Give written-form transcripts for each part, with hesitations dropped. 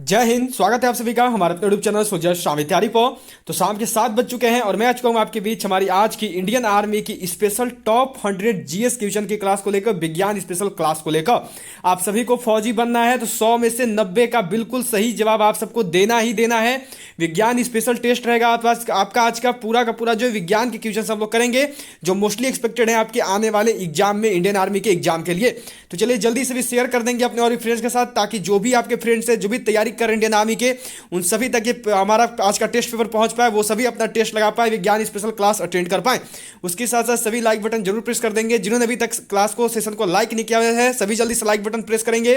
जय हिंद। स्वागत है आप सभी का हमारे अपने यूट्यूब चैनल सोल्जर शामिल तैयारी पर। तो शाम के 7 बज चुके हैं और मैं आ चुका हूं आपके बीच हमारी आज की इंडियन आर्मी की स्पेशल टॉप 100 जीएस क्वेश्चन की क्लास को लेकर, विज्ञान स्पेशल क्लास को लेकर। आप सभी को फौजी बनना है तो 100 में से 90 का बिल्कुल सही जवाब आप सबको देना ही देना है। विज्ञान स्पेशल टेस्ट रहेगा आपका आज का पूरा जो विज्ञान के क्वेश्चन हम लोग करेंगे, जो मोस्टली एक्सपेक्टेड है आपके आने वाले एग्जाम में, इंडियन आर्मी के एग्जाम के लिए। तो चलिए जल्दी से भी शेयर कर देंगे अपने और फ्रेंड्स के साथ, ताकि जो भी आपके फ्रेंड्स है जो भी तैयारी कर इंडियन आर्मी के, उन सभी तक ये हमारा आज का टेस्ट पेपर पहुंच पाए, वो सभी अपना टेस्ट लगा पाए, विज्ञान स्पेशल क्लास अटेंड कर पाए। उसके साथ साथ सभी लाइक बटन जरूर प्रेस कर देंगे। जिन्होंने अभी तक क्लास को, सेशन को लाइक नहीं किया है, सभी जल्दी से लाइक बटन प्रेस करेंगे।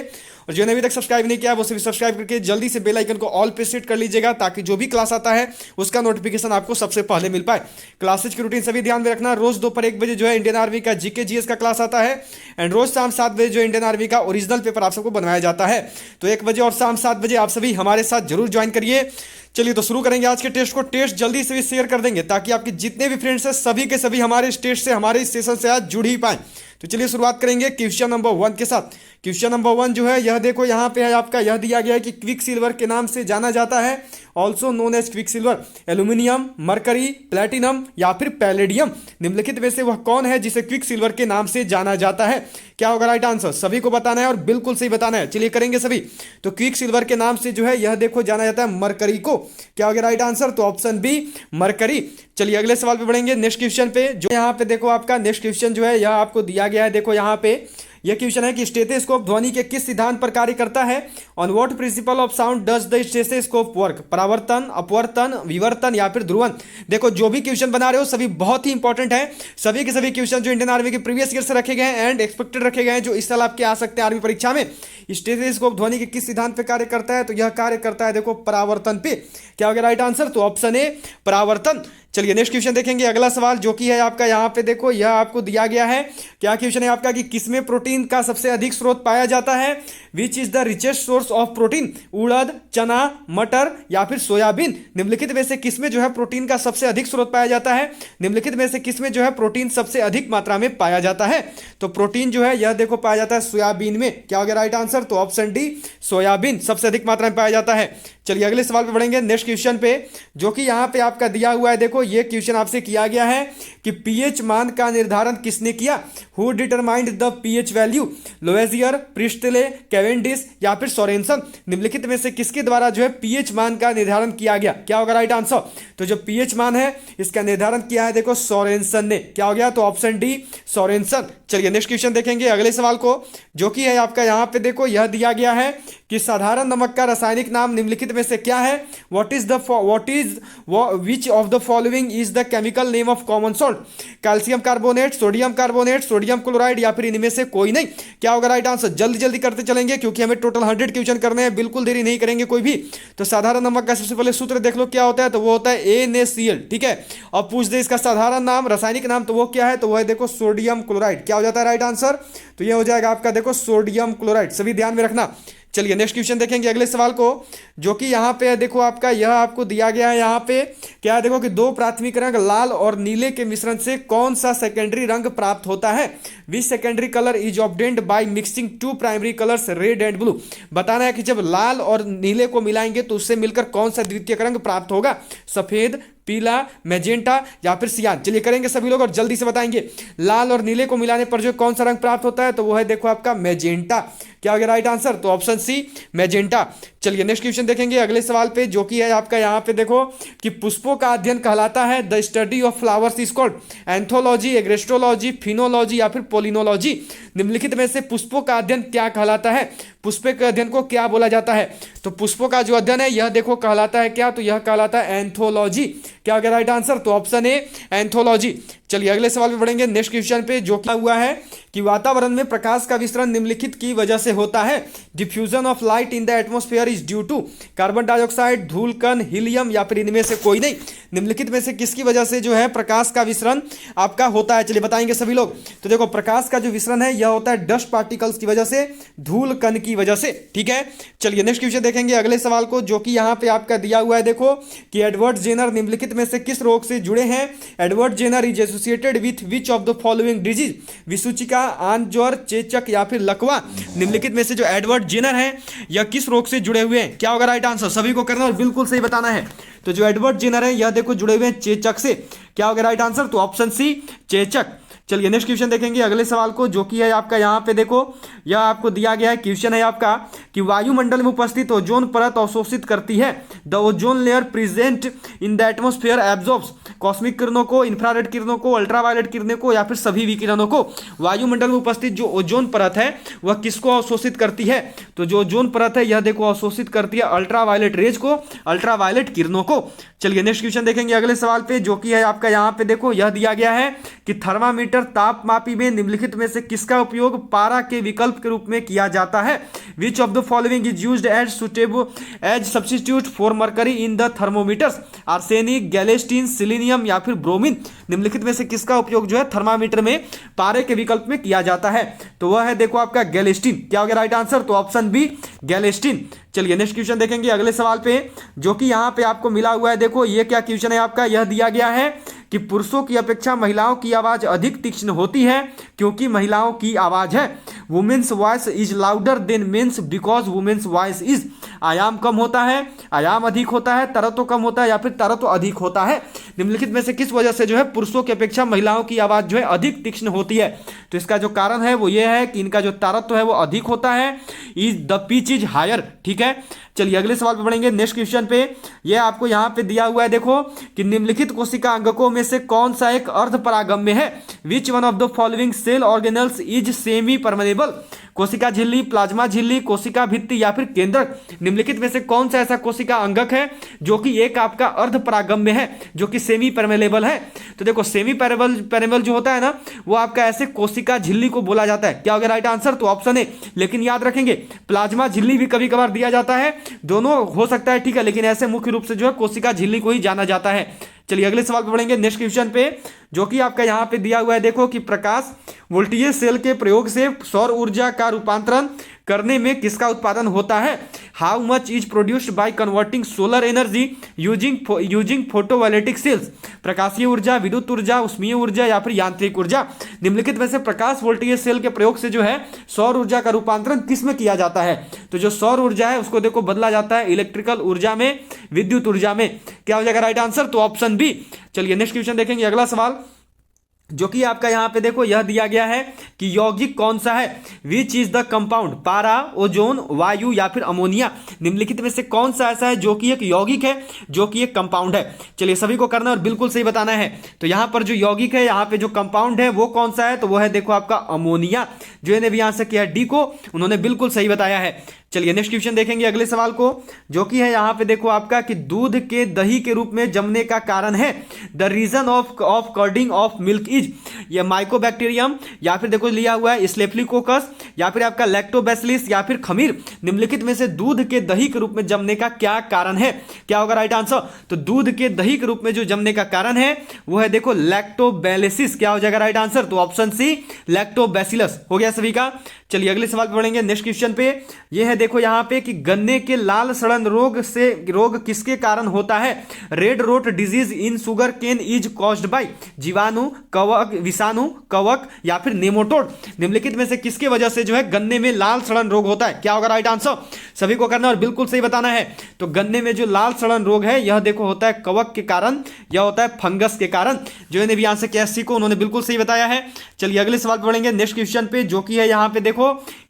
और जिन्होंने अभी तक सब्सक्राइब नहीं किया वो सभी सब्सक्राइब करके जल्दी से बेल आइकन को ऑल पे सेट कर लीजिएगा, ताकि जो भी क्लास आता है उसका नोटिफिकेशन आपको सबसे पहले मिल पाए। क्लासेज की रूटीन सभी ध्यान में रखना। रोज दोपहर 1 बजे जो है इंडियन आर्मी का जीके जीएस का क्लास आता है, एंड रोज शाम 7 बजे जो इंडियन आर्मी का ओरिजिनल पेपर आप सबको बनवाया जाता है। तो 1 बजे और शाम 7 बजे आप सभी हमारे साथ जरूर ज्वाइन करिए। चलिए तो शुरू करेंगे आज के टेस्ट को। टेस्ट जल्दी से भी शेयर कर देंगे, ताकि आपके जितने भी फ्रेंड्स हैं सभी के सभी हमारे इस टेस्ट से, हमारे इस सेशन से आज जुड़ ही पाए। तो चलिए शुरुआत करेंगे क्वेश्चन नंबर 1 के साथ। क्वेश्चन नंबर 1 जो है यह देखो, यहाँ पे है आपका, यह दिया गया है कि क्विक सिल्वर के नाम से जाना जाता है, also known as quicksilver, aluminium, mercury, platinum या फिर पैलेडियम। निम्नलिखित में से वह कौन है जिसे क्विक सिल्वर के नाम से जाना जाता है? क्या होगा राइट आंसर? सभी को बताना है और बिल्कुल सही बताना है। चलिए करेंगे सभी। तो क्विक सिल्वर के नाम से जो है यह देखो जाना जाता है मरकरी को। क्या होगा राइट आंसर? तो ऑप्शन बी मरकरी। चलिए अगले सवाल पे बढ़ेंगे, नेक्स्ट क्वेश्चन पे। जो यहाँ पे देखो आपका नेक्स्ट क्वेश्चन जो है यह आपको दिया गया है, देखो यहाँ पे यह क्वेश्चन है कि स्टेथोस्कोप ध्वनि के किस सिद्धांत पर कार्य करता है? On what principle of sound does the stethoscope work? परावर्तन, अपवर्तन, विवर्तन या फिर ध्रुवन? देखो जो भी क्वेश्चन बना रहे हो सभी बहुत ही इंपॉर्टेंट है। सभी के सभी क्वेश्चन जो इंडियन आर्मी के प्रीवियस ईयर से रखे गए हैं एंड एक्सपेक्टेड रखे गए हैं, जो इस साल आपके आ सकते हैं आर्मी परीक्षा में। स्टेथोस्कोप ध्वनि के किस सिद्धांत पे कार्य करता है? तो यह कार्य करता है देखो परावर्तन पे। क्या होगा राइट आंसर? तो ऑप्शन ए परावर्तन। चलिए नेक्स्ट क्वेश्चन देखेंगे, अगला सवाल जो कि है आपका यहाँ पे देखो, यह आपको दिया गया है। क्या क्वेश्चन है आपका कि किसमें प्रोटीन का सबसे अधिक स्रोत पाया जाता है? Which is the richest source of protein? उड़द, चना, मटर या फिर सोयाबीन? निम्नलिखित में से किसमें जो है प्रोटीन का सबसे अधिक स्रोत पाया जाता है? निम्नलिखित में से किसमें जो है प्रोटीन सबसे अधिक मात्रा में पाया जाता है? तो प्रोटीन जो है यह देखो पाया जाता है सोयाबीन में। क्या हो गया राइट आंसर? तो ऑप्शन डी सोयाबीन सबसे अधिक मात्रा में पाया जाता है। चलिए अगले सवाल पे बढ़ेंगे, नेक्स्ट क्वेश्चन पे, जो कि यहाँ पे आपका दिया हुआ है। देखो ये क्वेश्चन आपसे किया गया है कि पीएच मान का निर्धारण किसने किया? Who determined the pH value? Lavoisier, Priestley, Cavendish या फिर सोरेनसन? निम्नलिखित में से किसके द्वारा जो है पीएच मान का निर्धारण किया गया? क्या होगा राइट आंसर? तो जो पीएच मान है इसका निर्धारण किया है देखो सोरेनसन ने। क्या हो गया? तो ऑप्शन डी सोरेनसन। चलिए नेक्स्ट क्वेश्चन देखेंगे, अगले सवाल को, जो कि है आपका यहाँ पे देखो, यह दिया गया है कि साधारण नमक का रासायनिक नाम निम्नलिखित में से क्या है? Which of the following is the chemical name of common salt? Calcium carbonate, sodium chloride या फिर इनमें से कोई नहीं? क्या होगा राइट आंसर? जल्दी जल्दी करते चलेंगे क्योंकि हमें टोटल 100 क्वेश्चन करने हैं, बिल्कुल देरी नहीं करेंगे कोई भी। तो साधारण नमक का सबसे पहले सूत्र देख लो क्या होता है, तो वो होता है NaCl। ठीक है, अब पूछ दे इसका साधारण नाम, रासायनिक नाम, तो वो क्या है? तो वो है देखो सोडियम क्लोराइड। क्या हो जाता है राइट आंसर? तो ये हो जाएगा आपका देखो सोडियम क्लोराइड। सभी ध्यान में रखना। चलिए नेक्स्ट क्वेश्चन देखेंगे, अगले सवाल को, जो कि यहाँ पे है देखो आपका, यह आपको दिया गया है यहाँ पे। क्या है देखो कि दो प्राथमिक रंग लाल और नीले के मिश्रण से कौन सा सेकेंडरी रंग प्राप्त होता है? Which secondary colour is obtained by mixing two primary colours red and blue? बताना है कि जब लाल और नीले को मिलाएंगे तो उससे मिलकर कौन सा द्वितीयक रंग प्राप्त होगा? सफेद, पीला, मैजेंटा या फिर सियान? चलिए करेंगे सभी लोग और जल्दी से बताएंगे। लाल और नीले को मिलाने पर जो कौन सा रंग प्राप्त होता है? तो वो है देखो आपका मैजेंटा। क्या होगा राइट आंसर? तो ऑप्शन सी मैजेंटा। चलिए नेक्स्ट क्वेश्चन देखेंगे, अगले सवाल पे, जो कि है आपका यहाँ पे देखो कि पुष्पों का अध्ययन कहलाता है, the study of flowers is called anthology, agrostology, phenology या फिर पोलिनोलॉजी? निम्नलिखित में से पुष्पों का अध्ययन क्या कहलाता है? पुष्प के अध्ययन को क्या बोला जाता है? तो पुष्पों का जो अध्ययन है यह देखो कहलाता है क्या? तो यह कहलाता है एंथोलॉजी। क्या होगा राइट आंसर? तो ऑप्शन ए एंथोलॉजी। चलिए अगले सवाल पे बढ़ेंगे, नेक्स्ट क्वेश्चन पे, जो क्या हुआ है कि वातावरण में प्रकाश का विसरण निम्नलिखित की वजह से होता है? Diffusion of light in the atmosphere is due to carbon dioxide, धूल कण, हीलियम या फिर इनमें से कोई नहीं? निम्नलिखित में से किसकी वजह से जो है प्रकाश का विसरण आपका होता है? चलिए बताएंगे सभी लोग। तो देखो प्रकाश का जो विसरण है यह होता है डस्ट पार्टिकल्स की वजह से, धूल कण की वजह से। ठीक है, चलिए नेक्स्ट क्वेश्चन देखेंगे, अगले सवाल को, जो कि यहाँ पे आपका दिया हुआ है देखो कि एडवर्ड जेनर निम्नलिखित में से किस रोग से जुड़े हैं? Edward Jenner is associated with which of the following disease, विसूचिका, आन ज्वर, चेचक या फिर लकवा। निम्नलिखित में से जो एडवर्ड जेनर है यह किस रोग से जुड़े हुए हैं? क्या होगा राइट आंसर? सभी को करना और बिल्कुल सही बताना है। तो जो एडवर्ड जेनर है यह देखो जुड़े हुए हैं चेचक से। क्या होगा राइट आंसर? तो ऑप्शन सी चेचक। चलिए नेक्स्ट क्वेश्चन देखेंगे अगले सवाल को, जो कि है आपका यहाँ पे देखो, यह आपको दिया गया है क्वेश्चन है आपका कि वायुमंडल में उपस्थित ओजोन परत अवशोषित करती है। The ozone layer present in the atmosphere absorbs, cosmic किरणों को, इंफ्रारेड किरणों को, अल्ट्रावायलेट किरणों को या फिर सभी विकिरणों को। वायुमंडल में उपस्थित जो ओजोन परत है वह किसको अवशोषित करती है? तो जो ओजोन परत है यह देखो अवशोषित करती है अल्ट्रावायलेट रेज को, अल्ट्रावायलेट किरणों को। चलिए नेक्स्ट क्वेश्चन देखेंगे अगले सवाल पे, जो कि है आपका यहाँ पे देखो, यह दिया गया है कि थर्मामीटर तापमापी में निम्नलिखित में से किसका उपयोग पारा के विकल्प के रूप में किया जाता है? Which of the following is used as suitable as substitute for mercury in the thermometers? Arsenic, galinstan, selenium या फिर ब्रोमीन। निम्नलिखित में से किसका उपयोग जो है थर्मामीटर में पारे के विकल्प में किया जाता है? तो वह है देखो आपका गैलेस्टीन। क्या होगा राइट आंसर? तो ऑप्शन बी गैलेस्टीन। चलिए नेक्स्ट क्वेश्चन देखेंगे अगले सवाल पे, जो कि यहाँ पे आपको मिला हुआ है। देखो ये क्या क्वेश्चन है आपका, यह दिया गया है कि पुरुषों की अपेक्षा महिलाओं की आवाज अधिक तीक्ष्ण होती है क्योंकि महिलाओं की आवाज है। Women's voice is louder than men's because women's voice is. आयाम कम होता है, आयाम अधिक होता है, तरत्व कम होता है या फिर तरत्व अधिक होता है? निम्नलिखित में से किस वजह से जो है पुरुषों की अपेक्षा महिलाओं की आवाज जो है अधिक तीक्ष्ण होती है? तो इसका जो कारण है वो ये है कि इनका जो तारत्व है वो अधिक होता है, is the pitch is higher. ठीक है, चलिए अगले सवाल पे बढ़ेंगे नेक्स्ट क्वेश्चन पे। ये आपको यहाँ पे दिया हुआ है देखो कि निम्नलिखित कोशिका अंगकों में से कौन सा एक अर्ध परागम्य है? Which one of the following cell organelles is semipermeable? कोशिका झिल्ली, प्लाज्मा झिल्ली, कोशिका भित्ति या फिर केंद्रक। निम्नलिखित में से कौन सा ऐसा कोशिका अंगक है जो कि एक आपका अर्ध परागम्य है, जो कि सेमी परमेबल है? तो देखो सेमी परमेबल जो होता है ना वो आपका ऐसे कोशिका झिल्ली को बोला जाता है। क्या होगा राइट आंसर? तो ऑप्शन ए। लेकिन याद रखेंगे प्लाज्मा झिल्ली भी कभी कभार दिया जाता है, दोनों हो सकता है, ठीक है, लेकिन ऐसे मुख्य रूप से जो है कोशिका झिल्ली को ही जाना जाता है। चलिए अगले सवाल पे बढ़ेंगे नेक्स्ट क्वेश्चन पे, जो कि आपका यहाँ पे दिया हुआ है देखो कि प्रकाश वोल्टेज सेल के प्रयोग से सौर ऊर्जा का रूपांतरण करने में किसका उत्पादन होता है? How much is produced by converting solar energy using photovoltaic sales? प्रकाशीय ऊर्जा, विद्युत ऊर्जा, उष्मीय ऊर्जा या फिर यांत्रिक ऊर्जा? निम्नलिखित में से प्रकाश वोल्टेज सेल के प्रयोग से जो है सौर ऊर्जा का रूपांतरण किस में किया जाता है? तो जो सौर ऊर्जा है उसको देखो बदला जाता है इलेक्ट्रिकल ऊर्जा में, विद्युत ऊर्जा में। क्या हो जाएगा राइट आंसर? तो ऑप्शन बी। चलिए नेक्स्ट क्वेश्चन देखेंगे अगला सवाल, जो कि आपका यहां पे देखो यह दिया गया है कि यौगिक कौन सा है? Which is the compound? पारा, ओजोन, वायु या फिर अमोनिया? निम्नलिखित में से कौन सा ऐसा है जो कि एक यौगिक है, जो कि एक कंपाउंड है? चलिए सभी को करना और बिल्कुल सही बताना है। तो यहां पर जो यौगिक है, यहां पे जो कंपाउंड है वो कौन सा है? तो वो है देखो आपका अमोनिया। जो इन्हें भी यहां से किया डी को, उन्होंने बिल्कुल सही बताया है। चलिए नेक्स्ट क्वेश्चन देखेंगे अगले सवाल को, जो कि है यहां पे देखो आपका कि दूध के दही के रूप में जमने का कारण है। The reason of curding of milk is, ये माइकोबैक्टीरियम या फिर देखो लिया हुआ है स्टेफिलोकोकस या फिर आपका लैक्टोबैसिलस या फिर खमीर। निम्नलिखित में से दूध के दही के रूप में जमने का क्या कारण है? क्या होगा राइट आंसर? तो दूध के दही के रूप में जो जमने का कारण है वो है देखो लैक्टोबैसिलस। क्या हो जाएगा राइट आंसर? तो ऑप्शन सी लैक्टोबैसिलस। हो गया सभी का। चलिए अगले सवाल पे बढ़ेंगे नेक्स्ट क्वेश्चन पे। ये है देखो यहां पे कि गन्ने के लाल सड़न रोग किसके कारण होता है? Red rot disease in sugarcane is caused by? जीवाणु, कवक, विषाणु, कवक या फिर नेमाटोड? निम्नलिखित में से किसके वजह से जो है गन्ने में लाल सड़न रोग होता है? क्या होगा राइट आंसर? सभी को करना और बिल्कुल सही बताना है। तो गन्ने में जो लाल सड़न रोग है यह देखो होता है कवक के कारण, यह होता है फंगस के कारण। जो इन्हें भी यहां से कैसी को उन्होंने बिल्कुल सही बताया है। चलिए अगले सवाल पे बढ़ेंगे नेक्स्ट क्वेश्चन पे, जो कि है यहां पे देखो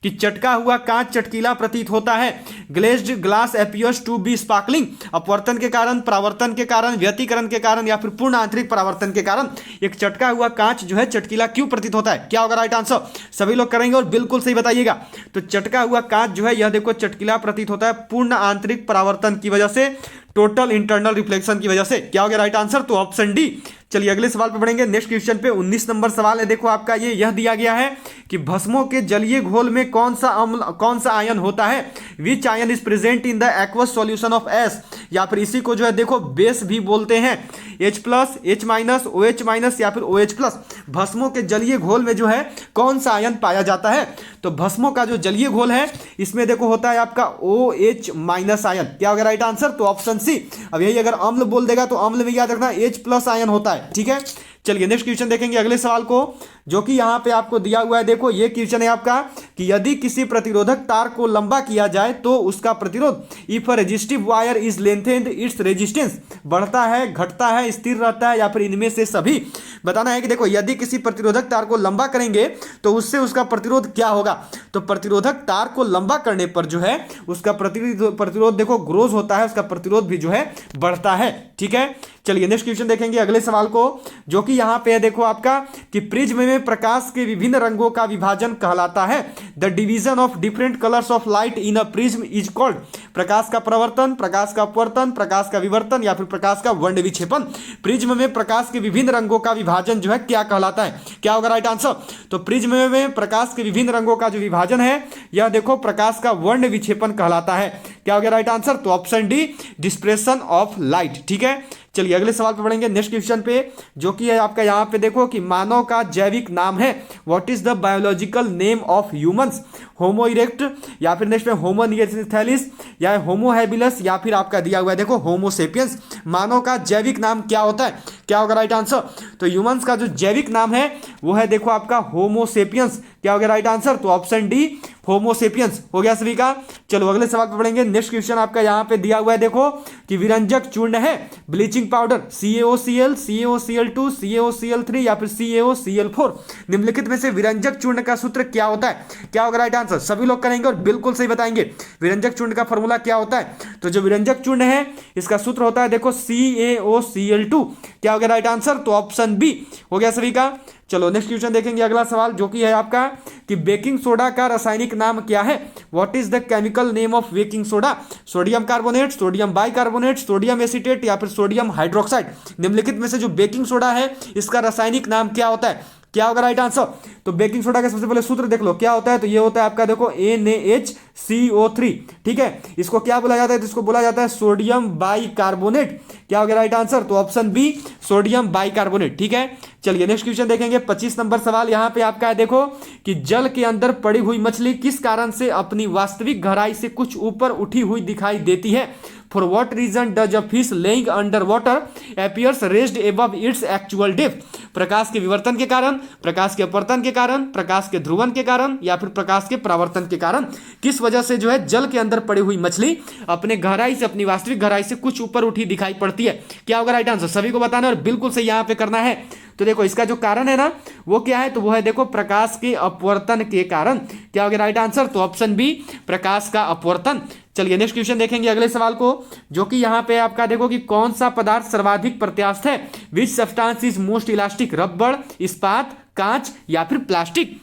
कि चटका हुआ कांच चटकीला प्रतीत होता है। Glazed glass appears to be sparkling. अपवर्तन के कारण, परावर्तन के कारण, व्यतिकरण के कारण या फिर पूर्ण आंतरिक परावर्तन के कारण एक चटका हुआ कांच जो है चटकीला क्यों प्रतीत होता है? क्या होगा राइट आंसर? सभी लोग करेंगे और बिल्कुल सही बताइएगा। तो चटका हुआ कांच जो है यह देखो चटकीला प्रतीत होता है पूर्ण आंतरिक परावर्तन की वजह से, टोटल इंटरनल रिफ्लेक्शन की वजह से। क्या हो गया राइट आंसर? तो ऑप्शन डी। चलिए अगले सवाल पे बढ़ेंगे नेक्स्ट क्वेश्चन पे। 19 नंबर सवाल है देखो आपका, ये यह दिया गया है कि भस्मों के जलीय घोल में कौन सा आयन होता है? विच ion is present in the aqueous solution of S? या फिर इसी को जो है देखो बेस भी बोलते हैं। H+, H-, OH- या फिर OH+। भस्मों के जलीय घोल में जो है कौन सा आयन पाया जाता है? तो भस्मों का जो जलीय घोल है इसमें देखो होता है आपका OH- आयन। क्या होगा राइट आंसर? तो ऑप्शन सी। अब यही अगर अम्ल बोल देगा तो अम्ल में याद रखना H+ आयन होता है। ठीक है, चलिए नेक्स्ट क्वेश्चन देखेंगे अगले सवाल को, जो कि यहाँ पे आपको दिया हुआ है। देखो ये क्वेश्चन है आपका कि यदि किसी प्रतिरोधक तार को लंबा किया जाए तो उसका प्रतिरोध, if resistive wire is lengthened its resistance, बढ़ता है, घटता है, स्थिर रहता है, या फिर इनमें से सभी। बताना है कि देखो यदि किसी प्रतिरोधक तार को लंबा करेंगे तो उससे उसका प्रतिरोध क्या होगा। तो प्रतिरोधक तार को लंबा करने पर जो है उसका प्रतिरोध देखो ग्रोज होता है, उसका प्रतिरोध भी जो है बढ़ता है। ठीक है, चलिए नेक्स्ट क्वेश्चन देखेंगे अगले सवाल को, जो कि यहां पे है देखो आपका कि प्रिज्म में प्रकाश के विभिन्न रंगों का विभाजन कहलाता है। The division of different colours of light in a prism is called. प्रकाश का प्रवर्तन, प्रकाश का अपवर्तन, प्रकाश का विवर्तन, या फिर प्रकाश का वर्ण विक्षेपन। प्रिज्म में प्रकाश के विभिन्न रंगों का विभाजन जो है क्या कहलाता है, क्या होगा राइट आंसर। तो प्रिज्म में प्रकाश के विभिन्न रंगों का जो विभाजन है यह देखो प्रकाश का वर्ण विक्षेपन कहलाता है। क्या हो गया राइट आंसर। तो option D, dispersion of light. ठीक है, चलिए अगले सवाल पे पढ़ेंगे नेक्स्ट क्वेश्चन पे, जो कि है आपका यहाँ पे देखो कि मानव का जैविक नाम है। What is the biological name of humans. Homo erect, या फिर नेक्स्ट में होमो निएंथैलिस, या होमो हैबिलस, या फिर आपका दिया हुआ है देखो होमो सेपियंस। मानव का जैविक नाम क्या होता है, क्या होगा राइट आंसर। तो ह्यूमंस का जो जैविक नाम है वो है देखो आपका होमो सेपियंस। क्या हो गया राइट आंसर। तो ऑप्शन डी, होमो सेपियंस हो गया सभी का। चलो अगले सवाल पे पढ़ेंगे नेक्स्ट क्वेश्चन आपका यहाँ पे दिया हुआ है देखो कि विरंजक चूर्ण है, bleaching powder, CaOCl, CaOCl2, CaOCl3, या फिर CaOCl4। निम्नलिखित में से विरंजक चूर्ण का सूत्र क्या होता है, क्या होगा राइट आंसर। सभी लोग करेंगे और बिल्कुल सही बताएंगे। विरंजक चूर्ण का फॉर्मूला क्या होता है। तो जो विरंजक चूर्ण है इसका सूत्र होता है देखो CaOCl2। क्या हो गया राइट आंसर। तो ऑप्शन बी हो गया सभी का। चलो नेक्स्ट क्वेश्चन देखेंगे अगला सवाल, जो कि है आपका कि बेकिंग सोडा का रासायनिक नाम क्या है। What is the chemical name of baking soda. Sodium carbonate, sodium bicarbonate, sodium acetate, या फिर सोडियम हाइड्रोक्साइड। निम्नलिखित में से जो बेकिंग सोडा है इसका रासायनिक नाम क्या होता है, क्या होगा राइट आंसर। तो बेकिंग सोडा का सबसे पहले सूत्र देख लो क्या होता है। तो ये होता है आपका देखो NaHCO3। ठीक है, इसको क्या बोला जाता है, तो इसको बोला जाता है सोडियम बाइकार्बोनेट। क्या हो गया राइट आंसर। तो ऑप्शन बी, सोडियम बाइकार्बोनेट। ठीक है, चलिए नेक्स्ट क्वेश्चन देखेंगे 25 नंबर सवाल। यहां पे आपका है देखो कि जल के अंदर पड़ी हुई मछली किस कारण से अपनी वास्तविक गहराई से कुछ ऊपर उठी हुई दिखाई देती है। For what reason does a fish laying under water appears raised above its actual depth. प्रकाश के विवर्तन के कारण, प्रकाश के अपवर्तन के कारण, प्रकाश के ध्रुवन के कारण, या फिर प्रकाश के परावर्तन के कारण किस वजह से जो है जल के अंदर पड़ी हुई मछली अपने गहराई से, अपनी वास्तविक गहराई से कुछ ऊपर उठी दिखाई पड़ती है। क्या होगा राइट आंसर। सभी को बताना और बिल्कुल सही यहां पे करना है। तो देखो इसका जो कारण है ना वो क्या है, तो वो है देखो प्रकाश के अपवर्तन के कारण। क्या हो गया राइट आंसर। तो ऑप्शन बी, प्रकाश का अपवर्तन। चलिए नेक्स्ट क्वेश्चन देखेंगे अगले सवाल को, जो कि यहाँ पे आपका देखो कि कौन सा पदार्थ सर्वाधिक प्रत्यास्थ है। Which substance is most elastic. रबड़, इस्पात, कांच, या फिर प्लास्टिक।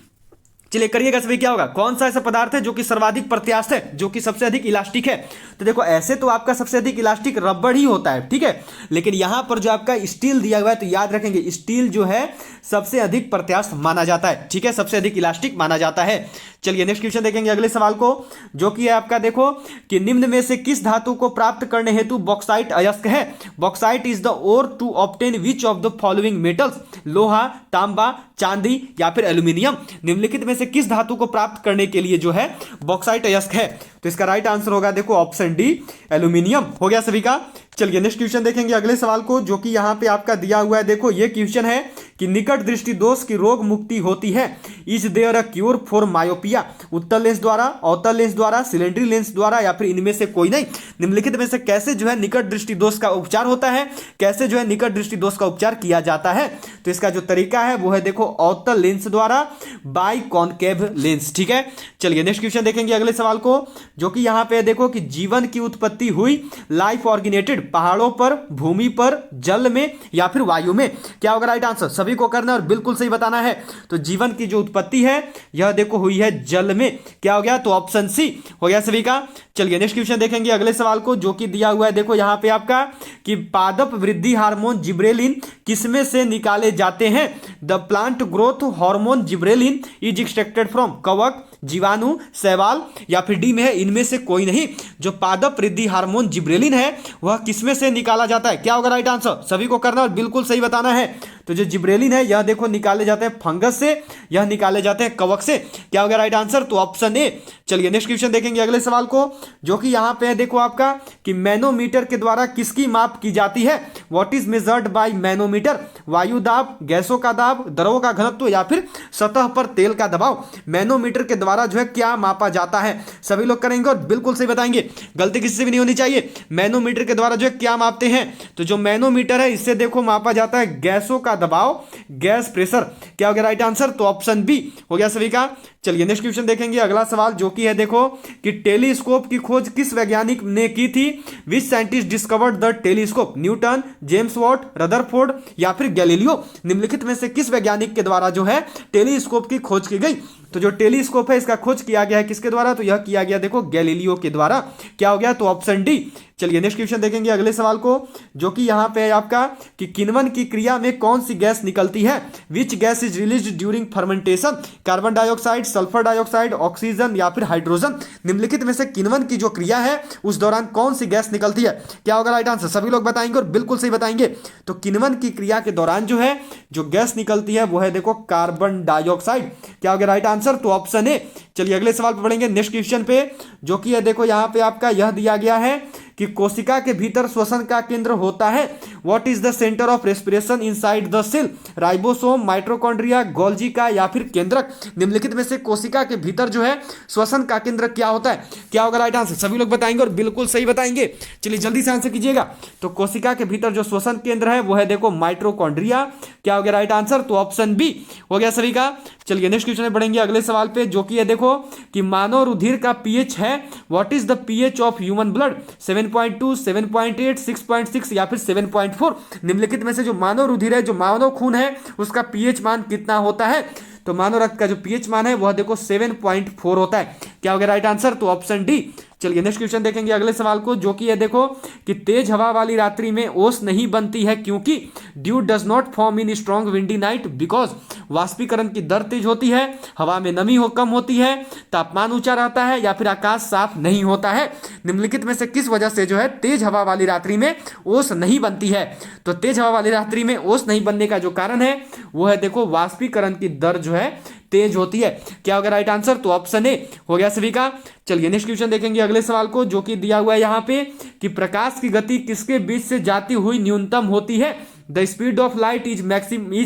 चलिए करिएगा सभी, क्या होगा, कौन सा ऐसा पदार्थ है जो कि सर्वाधिक प्रत्यास्थ है, जो कि सबसे अधिक इलास्टिक है। तो देखो ऐसे तो आपका सबसे अधिक इलास्टिक रबड़ ही होता है। ठीक है, लेकिन यहां पर जो आपका स्टील दिया हुआ है तो याद रखेंगे स्टील जो है सबसे अधिक प्रत्यास्थ माना जाता है। ठीक है, सबसे अधिक इलास्टिक माना जाता है। चलिए नेक्स्ट क्वेश्चन देखेंगे अगले सवाल को, जो कि है आपका देखो कि निम्न में से किस धातु को प्राप्त करने हेतु बॉक्साइट अयस्क है। Bauxite is the ore to obtain which of the following metals. लोहा, तांबा, चांदी, या फिर एल्यूमिनियम। निम्नलिखित में से किस धातु को प्राप्त करने के लिए जो है बॉक्साइट अयस्क है। तो इसका राइट आंसर होगा देखो ऑप्शन डी, एल्यूमिनियम। हो गया सभी का। चलिए नेक्स्ट क्वेश्चन देखेंगे अगले सवाल को, जो कि यहां पे आपका दिया हुआ है। देखो ये क्वेश्चन है कि निकट दृष्टि दोष की रोग मुक्ति होती है। Is there a cure for myopia. उत्तल लेंस द्वारा, अवतल लेंस द्वारा, सिलेंडरी लेंस द्वारा, या फिर इनमें से कोई नहीं। निम्नलिखित में से कैसे जो है निकट दृष्टि दोष का उपचार होता है, कैसे जो है निकट दृष्टि दोष का उपचार किया जाता है। तो इसका जो तरीका है वो है देखो अवतल लेंस द्वारा, बाई कॉनकेव लेंस। ठीक है, चलिए नेक्स्ट क्वेश्चन देखेंगे अगले सवाल को, जो कि यहां पे देखो कि जीवन की उत्पत्ति हुई लाइफ ऑर्गेनेटेड पहाड़ों पर, भूमि पर, जल में, या फिर वायु में। क्या होगा राइट आंसर। सभी को करना और बिल्कुल सही बताना है। तो जीवन की जो उत्पत्ति है यह देखो हुई है जल में। क्या हो गया, तो ऑप्शन सी हो गया सभी का। चलिए नेक्स्ट क्वेश्चन देखेंगे अगले सवाल को, जो कि दिया हुआ है देखो यहां पे आपका कि पादप वृद्धि हार्मोन जिब्रेलिन किसमें से निकाले जाते हैं। The plant growth hormone gibberellin is extracted from कवक, जीवाणु, शैवाल, या फिर डी में है इनमें से कोई नहीं। जो पादप वृद्धि हार्मोन जिब्रेलिन है वह किसमें से निकाला जाता है। क्या होगा राइट आंसर। सभी को करना और बिल्कुल सही बताना है। तो जो जिब्रेलिन है यह देखो निकाले जाते हैं फंगस से, यह निकाले जाते हैं कवक से। क्या होगा राइट आंसर। तो ऑप्शन ए। चलिए नेक्स्ट क्वेश्चन देखेंगे अगले सवाल को, जो कि यहां पे है देखो आपका कि मैनोमीटर के द्वारा किसकी माप की जाती है। What is measured by manometer, वायु दाब, गैसों का दाब, द्रव का घनत्व या फिर सतह पर तेल का दबाव। मैनोमीटर के द्वारा जो है क्या मापा जाता है, सभी लोग करेंगे और बिल्कुल सही बताएंगे, गलती किसी से भी नहीं होनी चाहिए। मैनोमीटर के द्वारा जो है क्या मापते हैं, तो जो मैनोमीटर है इससे देखो मापा जाता है गैसों का दबाव, गैस प्रेशर। क्या हो गया राइट आंसर, तो ऑप्शन बी हो गया सभी का। चलिए नेक्स्ट क्वेश्चन देखेंगे, अगला सवाल जो कि है देखो कि टेलीस्कोप की खोज किस वैज्ञानिक ने की थी, which scientist discovered the telescope, Newton, James Watt, Rutherford या फिर गैलीलियो। निम्नलिखित में से किस वैज्ञानिक के द्वारा जो है टेलीस्कोप की खोज की गई, तो जो टेलीस्कोप है इसका खोज किया गया है किसके द्वारा, तो यह किया गया देखो गैलीलियो के द्वारा। क्या हो गया, तो ऑप्शन डी। चलिए नेक्स्ट क्वेश्चन देखेंगे अगले सवाल को, जो कि यहां पे है आपका कि किण्वन की क्रिया में कौन सी गैस निकलती है, which gas is released during fermentation, carbon dioxide, sulphur dioxide, oxygen या फिर हाइड्रोजन। निम्नलिखित में से किण्वन की जो क्रिया है उस दौरान कौन सी गैस निकलती है, क्या होगा राइट आंसर, सभी लोग बताएंगे और बिल्कुल सही बताएंगे। तो किण्वन की क्रिया के दौरान जो है जो गैस निकलती है वो है देखो कार्बन डाइऑक्साइड। क्या होगा राइट आंसर, तो ऑप्शन ए। चलिए अगले सवाल पर बढ़ेंगे नेक्स्ट क्वेश्चन पे, जो कि है देखो यहां पे आपका यह दिया गया है कि कोशिका के भीतर श्वसन का केंद्र होता है, what is the centre of respiration inside the cell, ribosome, mitochondria, Golgi का या फिर केंद्रक। निम्नलिखित में से कोशिका के भीतर जो है श्वसन का केंद्र क्या होता है, क्या होगा राइट आंसर, सभी लोग बताएंगे और बिल्कुल सही बताएंगे। चलिए जल्दी से आंसर कीजिएगा। तो कोशिका के भीतर जो श्वसन केंद्र है वो है देखो माइटोकॉन्ड्रिया। क्या हो गया राइट आंसर, तो ऑप्शन बी हो गया सभी का। चलिए नेक्स्ट क्वेश्चन में बढ़ेंगे अगले सवाल पे, जो कि है देखो कि मानव रुधिर का पीएच है, what is the pH of human blood, 7.2, 7.8, 6.6 या फिर 7.4। निम्नलिखित में से जो मानव रुधिर है, जो मानव खून है उसका पीएच मान कितना होता है, तो मानव रक्त का जो पीएच मान है वह देखो 7.4 होता है। क्या हो गया राइट आंसर, तो ऑप्शन डी। चलिए नेक्स्ट क्वेश्चन देखेंगे अगले सवाल को, जो कि है देखो कि तेज हवा वाली रात्रि में ओस नहीं बनती है क्योंकि due does not form in strong windy night, because वाष्पीकरण की दर तेज होती है, हवा में नमी कम होती है, तापमान ऊंचा रहता है या फिर आकाश साफ नहीं होता है। निम्नलिखित में से किस वजह से जो है तेज हवा वाली रात्रि में ओस नहीं बनती है, तो तेज हवा वाली रात्रि में ओस नहीं बनने का जो कारण है वो है देखो वाष्पीकरण की दर जो है तेज होती है। क्या होगा राइट आंसर, तो ऑप्शन ए हो गया सभी का। चलिए नेक्स्ट क्वेश्चन देखेंगे अगले सवाल को, जो कि दिया हुआ है यहाँ पे कि प्रकाश की गति किसके बीच से जाती हुई न्यूनतम होती है, the speed of light is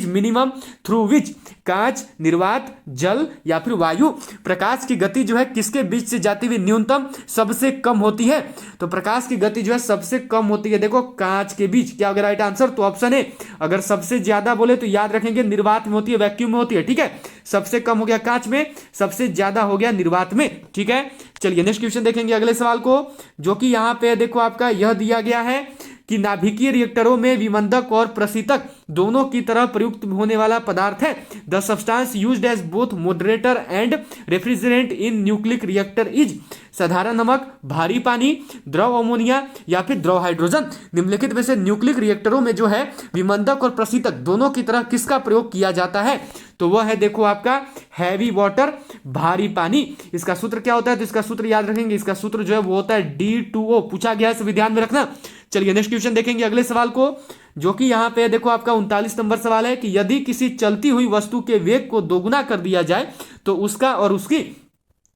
minimum through which, कांच, निर्वात, जल या फिर वायु। प्रकाश की गति जो है किसके बीच से जाती हुई न्यूनतम सबसे कम होती है, तो प्रकाश की गति जो है सबसे कम होती है देखो कांच के बीच। क्या होगा राइट आंसर, तो ऑप्शन ए। अगर सबसे ज्यादा बोले तो याद रखेंगे निर्वात में होती है, वैक्यूम में होती है, ठीक है। सबसे कम हो गया कांच में, सबसे ज्यादा हो गया निर्वात में, ठीक है। चलिए नेक्स्ट क्वेश्चन देखेंगे अगले सवाल को, जो कि यहां पे देखो आपका यह दिया गया है कि नाभिकीय रिएक्टरों में विमंदक और प्रशीतक दोनों की तरह प्रयुक्त होने वाला पदार्थ है, the substance used as both moderator and refrigerant in nucleic reactor is, साधारण नमक, भारी पानी, द्रव अमोनिया या फिर द्रव हाइड्रोजन। निम्नलिखित में से न्यूक्लिक रिएक्टरों में जो है विमंदक और प्रशीतक दोनों की तरह किसका प्रयोग किया जाता है, तो वह है देखो आपका हैवी वाटर, भारी पानी। इसका सूत्र क्या होता है, तो इसका सूत्र याद रखेंगे, इसका सूत्र जो है वो होता है D2O, पूछा गया है सभी ध्यान में रखना। चलिए नेक्स्ट क्वेश्चन देखेंगे अगले सवाल को, जो कि यहां पे देखो आपका 39 नंबर सवाल है कि यदि किसी चलती हुई वस्तु के वेग को दोगुना कर दिया जाए तो उसका और उसकी,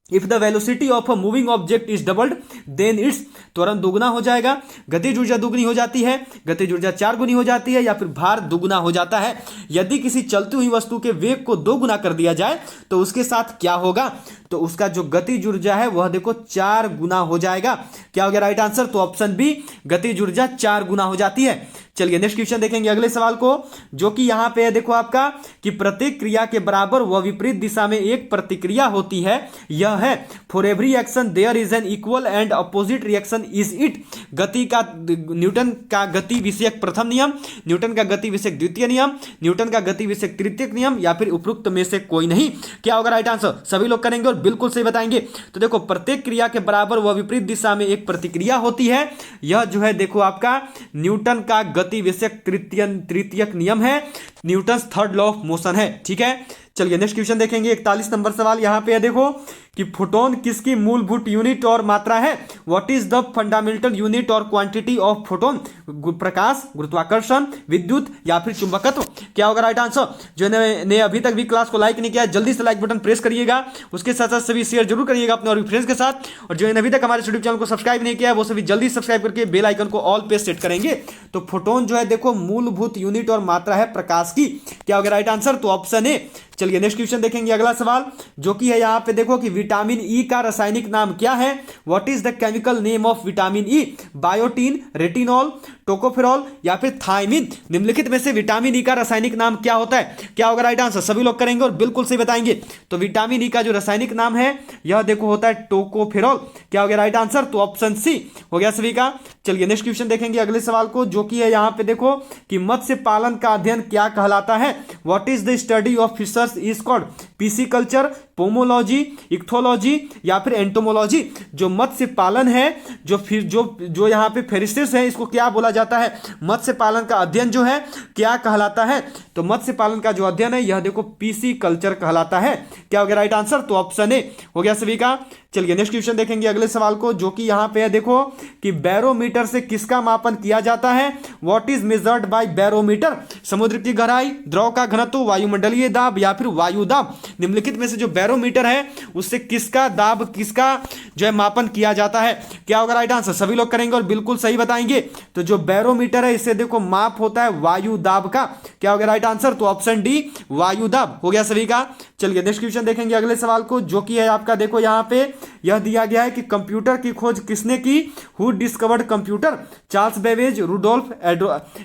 if the velocity of a moving object is doubled then its, त्वरण दुगना हो जाएगा, गतिज ऊर्जा दुगनी हो जाती है, गतिज ऊर्जा 4 गुनी हो जाती है या फिर भार दुगुना हो जाता है। यदि किसी चलती हुई वस्तु के वेग को 2 गुना कर दिया जाए तो उसके साथ क्या होगा, तो उसका जो गतिज ऊर्जा है वह देखो 4 गुना हो जाएगा। क्या हो गया राइट आंसर, तो ऑप्शन बी, गतिज ऊर्जा 4 गुना हो जाती है। चलिए नेक्स्ट क्वेश्चन देखेंगे अगले सवाल को, जो कि यहां पे है देखो आपका कि प्रत्येक क्रिया के बराबर व विपरीत दिशा में एक प्रतिक्रिया होती है, यह है for every action there is an equal and opposite reaction is it. गति का न्यूटन का गति विषयक प्रथम नियम, न्यूटन का गति विषयक द्वितीय नियम, न्यूटन का गति विषयक तृतीय नियम या फिर उपरोक्त में से कोई नहीं। क्या होगा राइट आंसर, सभी लोग करेंगे और बिल्कुल सही बताएंगे। तो देखो प्रत्येक क्रिया के बराबर व विपरीत दिशा में एक प्रतिक्रिया होती है, यह जो है देखो आपका न्यूटन का गति विषयक तृतीयक नियम है, Newton third law of motion है, ठीक है। चलिए नेक्स्ट क्वेश्चन देखेंगे 41 नंबर सवाल, यहां पे है देखो कि फोटोन किसकी मूलभूत यूनिट और मात्रा है? What is the fundamental unit और क्वांटिटी ऑफ फोटोन? प्रकाश, गुरुत्वाकर्षण, विद्युत या फिर चुंबकत्व? क्या होगा राइट आंसर? जो ने अभी तक भी क्लास को लाइक नहीं किया, जल्दी से लाइक बटन प्रेस करिएगा। उसके साथ साथ सभी शेयर जरूर करिएगा अपने और फ्रेंड्स के साथ। और जो अभी तक हमारे यूट्यूब चैनल को सब्सक्राइब नहीं किया है वो सभी जल्दी सब्सक्राइब करके बेल आइकन को ऑल पे सेट करेंगे। तो फोटोन जो है देखो मूलभूत यूनिट और मात्रा है प्रकाश की। क्या होगा राइट आंसर? तो ऑप्शन ए। चलिए नेक्स्ट क्वेश्चन देखेंगे, अगला सवाल जो कि है यहाँ पे देखो कि विटामिन ई का रासायनिक नाम क्या है? What is the chemical name of vitamin E? Biotin, retinol, tocopherol या फिर थायमिन? निम्नलिखित में से विटामिन ई का रासायनिक नाम क्या होता है? क्या होगा राइट आंसर? सभी लोग करेंगे और बिल्कुल सही बताएंगे। तो विटामिन ई का जो रासायनिक नाम है यह देखो होता है टोकोफेरॉल। क्या हो गया राइट आंसर? तो ऑप्शन सी हो गया सभी का। चलिए नेक्स्ट क्वेश्चन देखेंगे अगले सवाल को जो कि है यहाँ पे देखो कि मत्स्य पालन का अध्ययन क्या कहलाता है? What is the study of fishers is called? Pisciculture, pomology, ichthyology या फिर एंटोमोलॉजी? जो मत्स्य पालन है, जो यहाँ पे फिशेस है, इसको क्या बोला जाता है? मत्स्य पालन का अध्ययन जो है क्या कहलाता है? तो मत्स्य पालन का जो अध्ययन है यह देखो पिसिकल्चर कहलाता है। क्या हो गया राइट आंसर? तो ऑप्शन ए हो गया सभी का। चलिए नेक्स्ट क्वेश्चन देखेंगे अगले सवाल को जो कि यहां पे है देखो कि बैरोमीटर से किसका मापन किया जाता है? What is measured by barometer? समुद्र की गहराई, द्रव का घनत्व, वायुमंडलीय दाब या फिर वायु दाब? निम्नलिखित में से जो बैरोमीटर है उससे किसका दाब, किसका जो है मापन किया जाता है? क्या होगा राइट आंसर? सभी लोग करेंगे और बिल्कुल सही बताएंगे। तो जो बैरोमीटर है इससे देखो माप होता है वायु दाब का। क्या होगा राइट आंसर? तो ऑप्शन डी वायु दाब हो गया सभी का। चलिए नेक्स्ट क्वेश्चन देखेंगे अगले सवाल को जो कि है आपका देखो यहां पे यह दिया गया है कि कंप्यूटर की खोज किसने की? Who discovered computer? Charles Babbage, Rudolf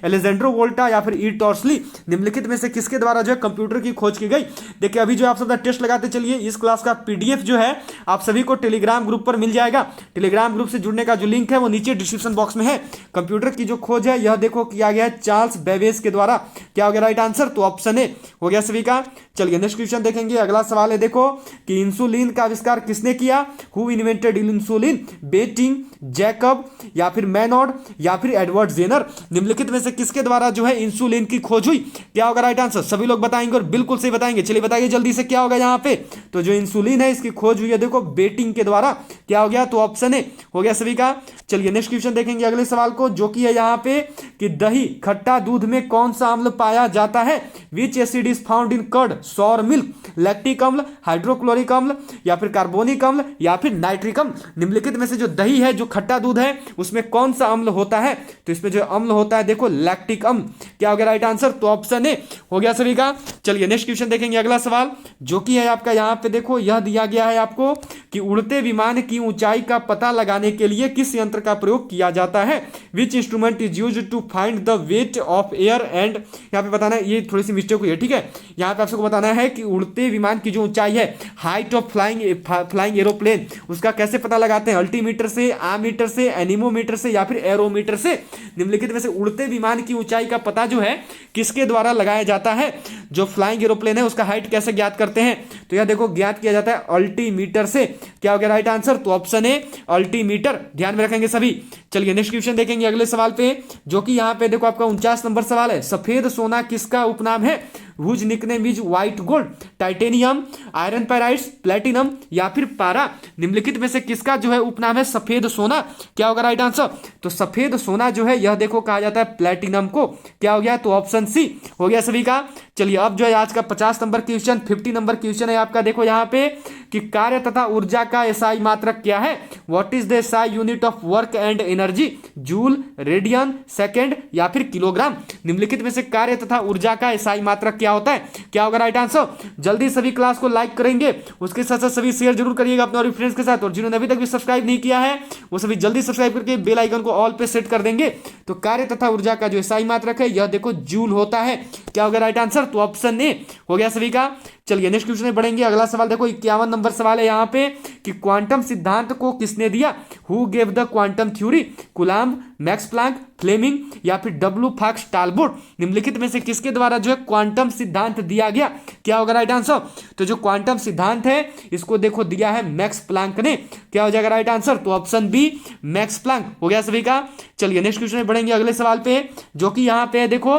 Alessandro Volta या फिर ई टॉर्सली? निम्नलिखित में से किसके द्वारा जो है कंप्यूटर की खोज की गई? देखिए अभी जो आप सब टेस्ट लगाते चलिए, इस क्लास का पीडीएफ जो है आप सभी को टेलीग्राम ग्रुप पर मिल जाएगा। टेलीग्राम ग्रुप से जुड़ने का जो लिंक है वो नीचे डिस्क्रिप्शन बॉक्स में है। कंप्यूटर की जो खोज है यह देखो किया गया है चार्ल्स बेबेज के द्वारा। क्या हो गया राइट आंसर? तो ऑप्शन ए हो गया सभी का। चलिए नेक्स्ट क्वेश्चन देखेंगे, अगला सवाल है देखो कि इंसुलिन का आविष्कार किसने किया? Who invented insulin? Banting, Jacob या फिर मैनॉर्ड या फिर एडवर्ड जेनर? निम्नलिखित में से किसके द्वारा जो है इंसुलिन की खोज हुई? क्या होगा राइट आंसर? सभी लोग बताएंगे और बिल्कुल सही बताएंगे। चलिए बताइए जल्दी से क्या होगा यहाँ पे? तो जो इंसुलिन है इसकी खोज हुई है देखो बेटिंग के द्वारा। क्या हो गया? तो ऑप्शन ए हो गया सभी का। चलिए नेक्स्ट क्वेश्चन देखेंगे अगले सवाल को जो कि है यहाँ पे कि दही, खट्टा दूध में कौन सा अम्ल पाया जाता है? Which acid is found in curd, sour milk? Lactic अम्ल, हाइड्रोक्लोरिक अम्ल या फिर कार्बोनिक अम्ल या फिर नाइट्रिक अम्ल? निम्नलिखित में से जो दही है, जो खट्टा दूध है, उसमें कौन सा अम्ल होता है? तो इसमें जो अम्ल होता है देखो लैक्टिक अम्ल। क्या हो गया राइट आंसर? तो ऑप्शन ए हो गया सभी का। चलिए नेक्स्ट क्वेश्चन देखेंगे अगला सवाल जो कि है आपका यहाँ पे देखो यह दिया गया है आपको कि उड़ते विमान की ऊंचाई का पता लगाने के लिए किस यंत्र का प्रयोग किया जाता है? Which instrument is used to find the weight of air and? यहाँ पे बताना है, ये थोड़ी सी मिस्टेक हुई है, ठीक है। यहाँ पे आपको बताना है कि उड़ते विमान की जो ऊंचाई है, हाइट ऑफ फ्लाइंग एरोप्लेन, उसका कैसे पता लगाते हैं? अल्टीमीटर से, आमीटर से, एनीमोमीटर से या फिर एरोमीटर से? निम्नलिखित में से उड़ते विमान की ऊंचाई का पता जो है किसके द्वारा लगाया जाता है? जो फ्लाइंग एरोप्लेन है उसका हाइट कैसे ज्ञात करते हैं? तो यह देखो ज्ञात किया जाता है अल्टीमीटर से। क्या हो गया राइट आंसर? तो ऑप्शन ए अल्टीमीटर, ध्यान में रखेंगे सभी। चलिए नेक्स्ट क्वेश्चन देखेंगे अगले सवाल पे जो कि यहाँ पे देखो आपका 49 नंबर सवाल है। सफेद सोना किसका उपनाम है? Whose nickname is white gold? Titanium, iron pyrites, platinum या फिर पारा? निम्नलिखित में से किसका जो है उपनाम है सफेद सोना? क्या होगा राइट आंसर? तो सफेद सोना जो है यह देखो कहा जाता है प्लेटिनम को। क्या हो गया? तो ऑप्शन सी हो गया सभी का। चलिए अब जो है आज का 50 नंबर क्वेश्चन, 50 नंबर क्वेश्चन है आपका देखो यहाँ पे कि कार्य तथा ऊर्जा का एसआई मात्रक क्या है? What is the SI unit of work and energy? Joule, radian, second या फिर किलोग्राम? निम्नलिखित में से कार्य तथा ऊर्जा का एसआई मात्रक क्या होता है? क्या होगा राइट आंसर? जल्दी सभी क्लास को लाइक करेंगे, उसके साथ साथ सभी शेयर जरूर करिएगा अपने और फ्रेंड्स के साथ। और जिन्होंने अभी तक भी सब्सक्राइब नहीं किया है वो सभी जल्दी सब्सक्राइब करके बेल आइकन को ऑल पे सेट कर देंगे। तो कार्य तथा ऊर्जा का जो एसआई मात्रक है यह देखो जूल होता है। क्या होगा राइट आंसर? तो ऑप्शन ए हो गया सभी का। चलिए नेक्स्ट क्वेश्चन में बढ़ेंगे, अगला सवाल देखो 51 नंबर सवाल है यहाँ पे कि क्वांटम सिद्धांत को किसने दिया? Who gave the quantum theory? Coulomb, Max Planck, Fleming या फिर डब्ल्यू फॉक्स टालबोट? निम्नलिखित में से किसके द्वारा जो है क्वांटम सिद्धांत दिया गया? क्या होगा राइट आंसर? तो जो क्वांटम सिद्धांत है इसको देखो दिया है मैक्स प्लैंक ने। क्या हो जाएगा राइट आंसर? तो ऑप्शन बी मैक्स प्लैंक हो गया सभी का। चलिए नेक्स्ट क्वेश्चन में बढ़ेंगे अगले सवाल पे जो कि यहाँ पे देखो